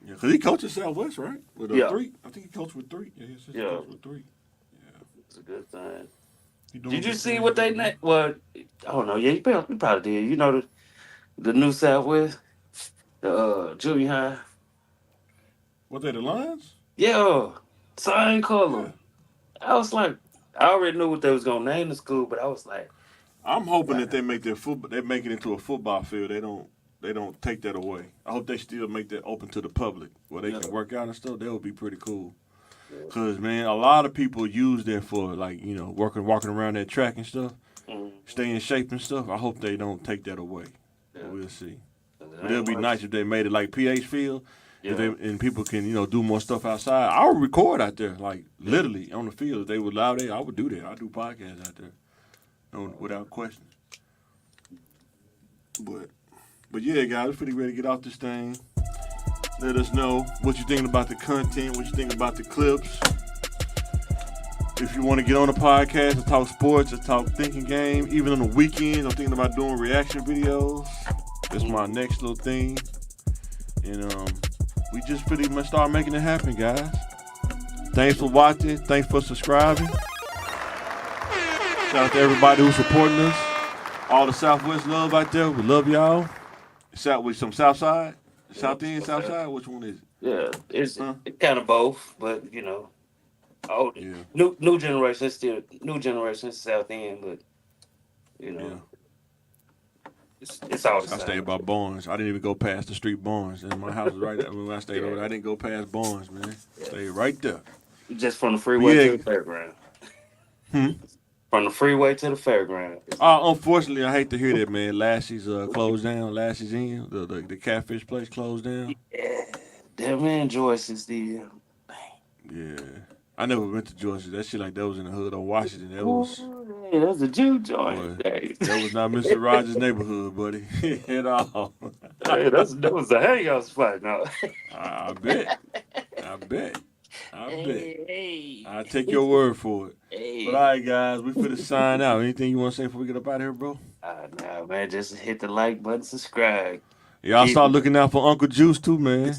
Yeah, cause he coaches Southwest, right? With Yeah. 3. I think he coached with 3. Yeah, he coached with 3. It's a good thing. He doing Did you good see things what they over there. well? I don't know. Yeah, you probably did. You know the new Southwest, the junior high. What they the Lions? Yeah, same color. Yeah. I was like, I already knew what they was gonna name the school, but I was like, I'm hoping that they make they make it into a football field. They don't take that away. I hope they still make that open to the public where they can work out and stuff. That would be pretty cool. Cause man, a lot of people use that for like walking around that track and stuff, stay in shape and stuff. I hope they don't take that away. We'll see. But it'll be nice if they made it like PH Field, and people can do more stuff outside. I would record out there, like literally on the field. If they would allow that, I would do that. I do podcasts out there, without question. But yeah, guys, we're pretty ready to get off this thing. Let us know what you thinking about the content, what you thinking about the clips. If you want to get on the podcast and talk sports or talk thinking game, even on the weekends, I'm thinking about doing reaction videos. That's my next little thing. And we just pretty much start making it happen, guys. Thanks for watching. Thanks for subscribing. Shout out to everybody who's supporting us. All the Southwest love out there. We love y'all. With some Southside? South End, South Side? Which one is it? yeah, it's kind of both, but new generation still new generation South End, but it's all the I same. stayed by Barnes. I didn't even go past the street Barnes. And my house was right there. When I stayed over there, I didn't go past Barnes, man. Stayed right there. Just from the freeway to the fairground. Hmm? From the freeway to the fairground. Unfortunately, I hate to hear that, man. Lassie's closed down. Lassie's in. The catfish place closed down. Yeah, that man Joyce is the. Yeah. I never went to Georgia. That shit like that was in the hood of Washington. That was Ooh, hey, that's a Jew joint. boy, Hey. that was not Mr. Rogers' neighborhood, buddy, at all. Hey, that was a hangout spot. No. I bet. I bet. I bet. Hey, I take your word for it. hey. But all right, guys, we finna sign out. Anything you want to say before we get up out of here, bro? Nah, man, just hit the like button, subscribe. Y'all Keep start looking out for Uncle Juice too, man.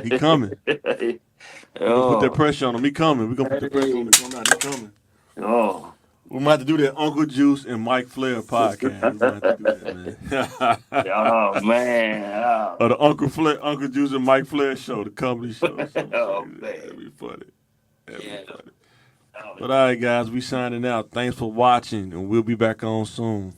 He coming. We gonna put that Oh, pressure on him. He coming. We gonna put the pressure on him. Come out. He coming. oh. We might have to do that Uncle Juice and Mike Flair podcast. We might have to do that, man. Oh man. Oh, Or the Uncle Juice and Mike Flair show, the comedy show. Oh, man. That'd be funny. That'd Yeah. be funny. Oh, But all right, guys, we signing out. Thanks for watching, and we'll be back on soon.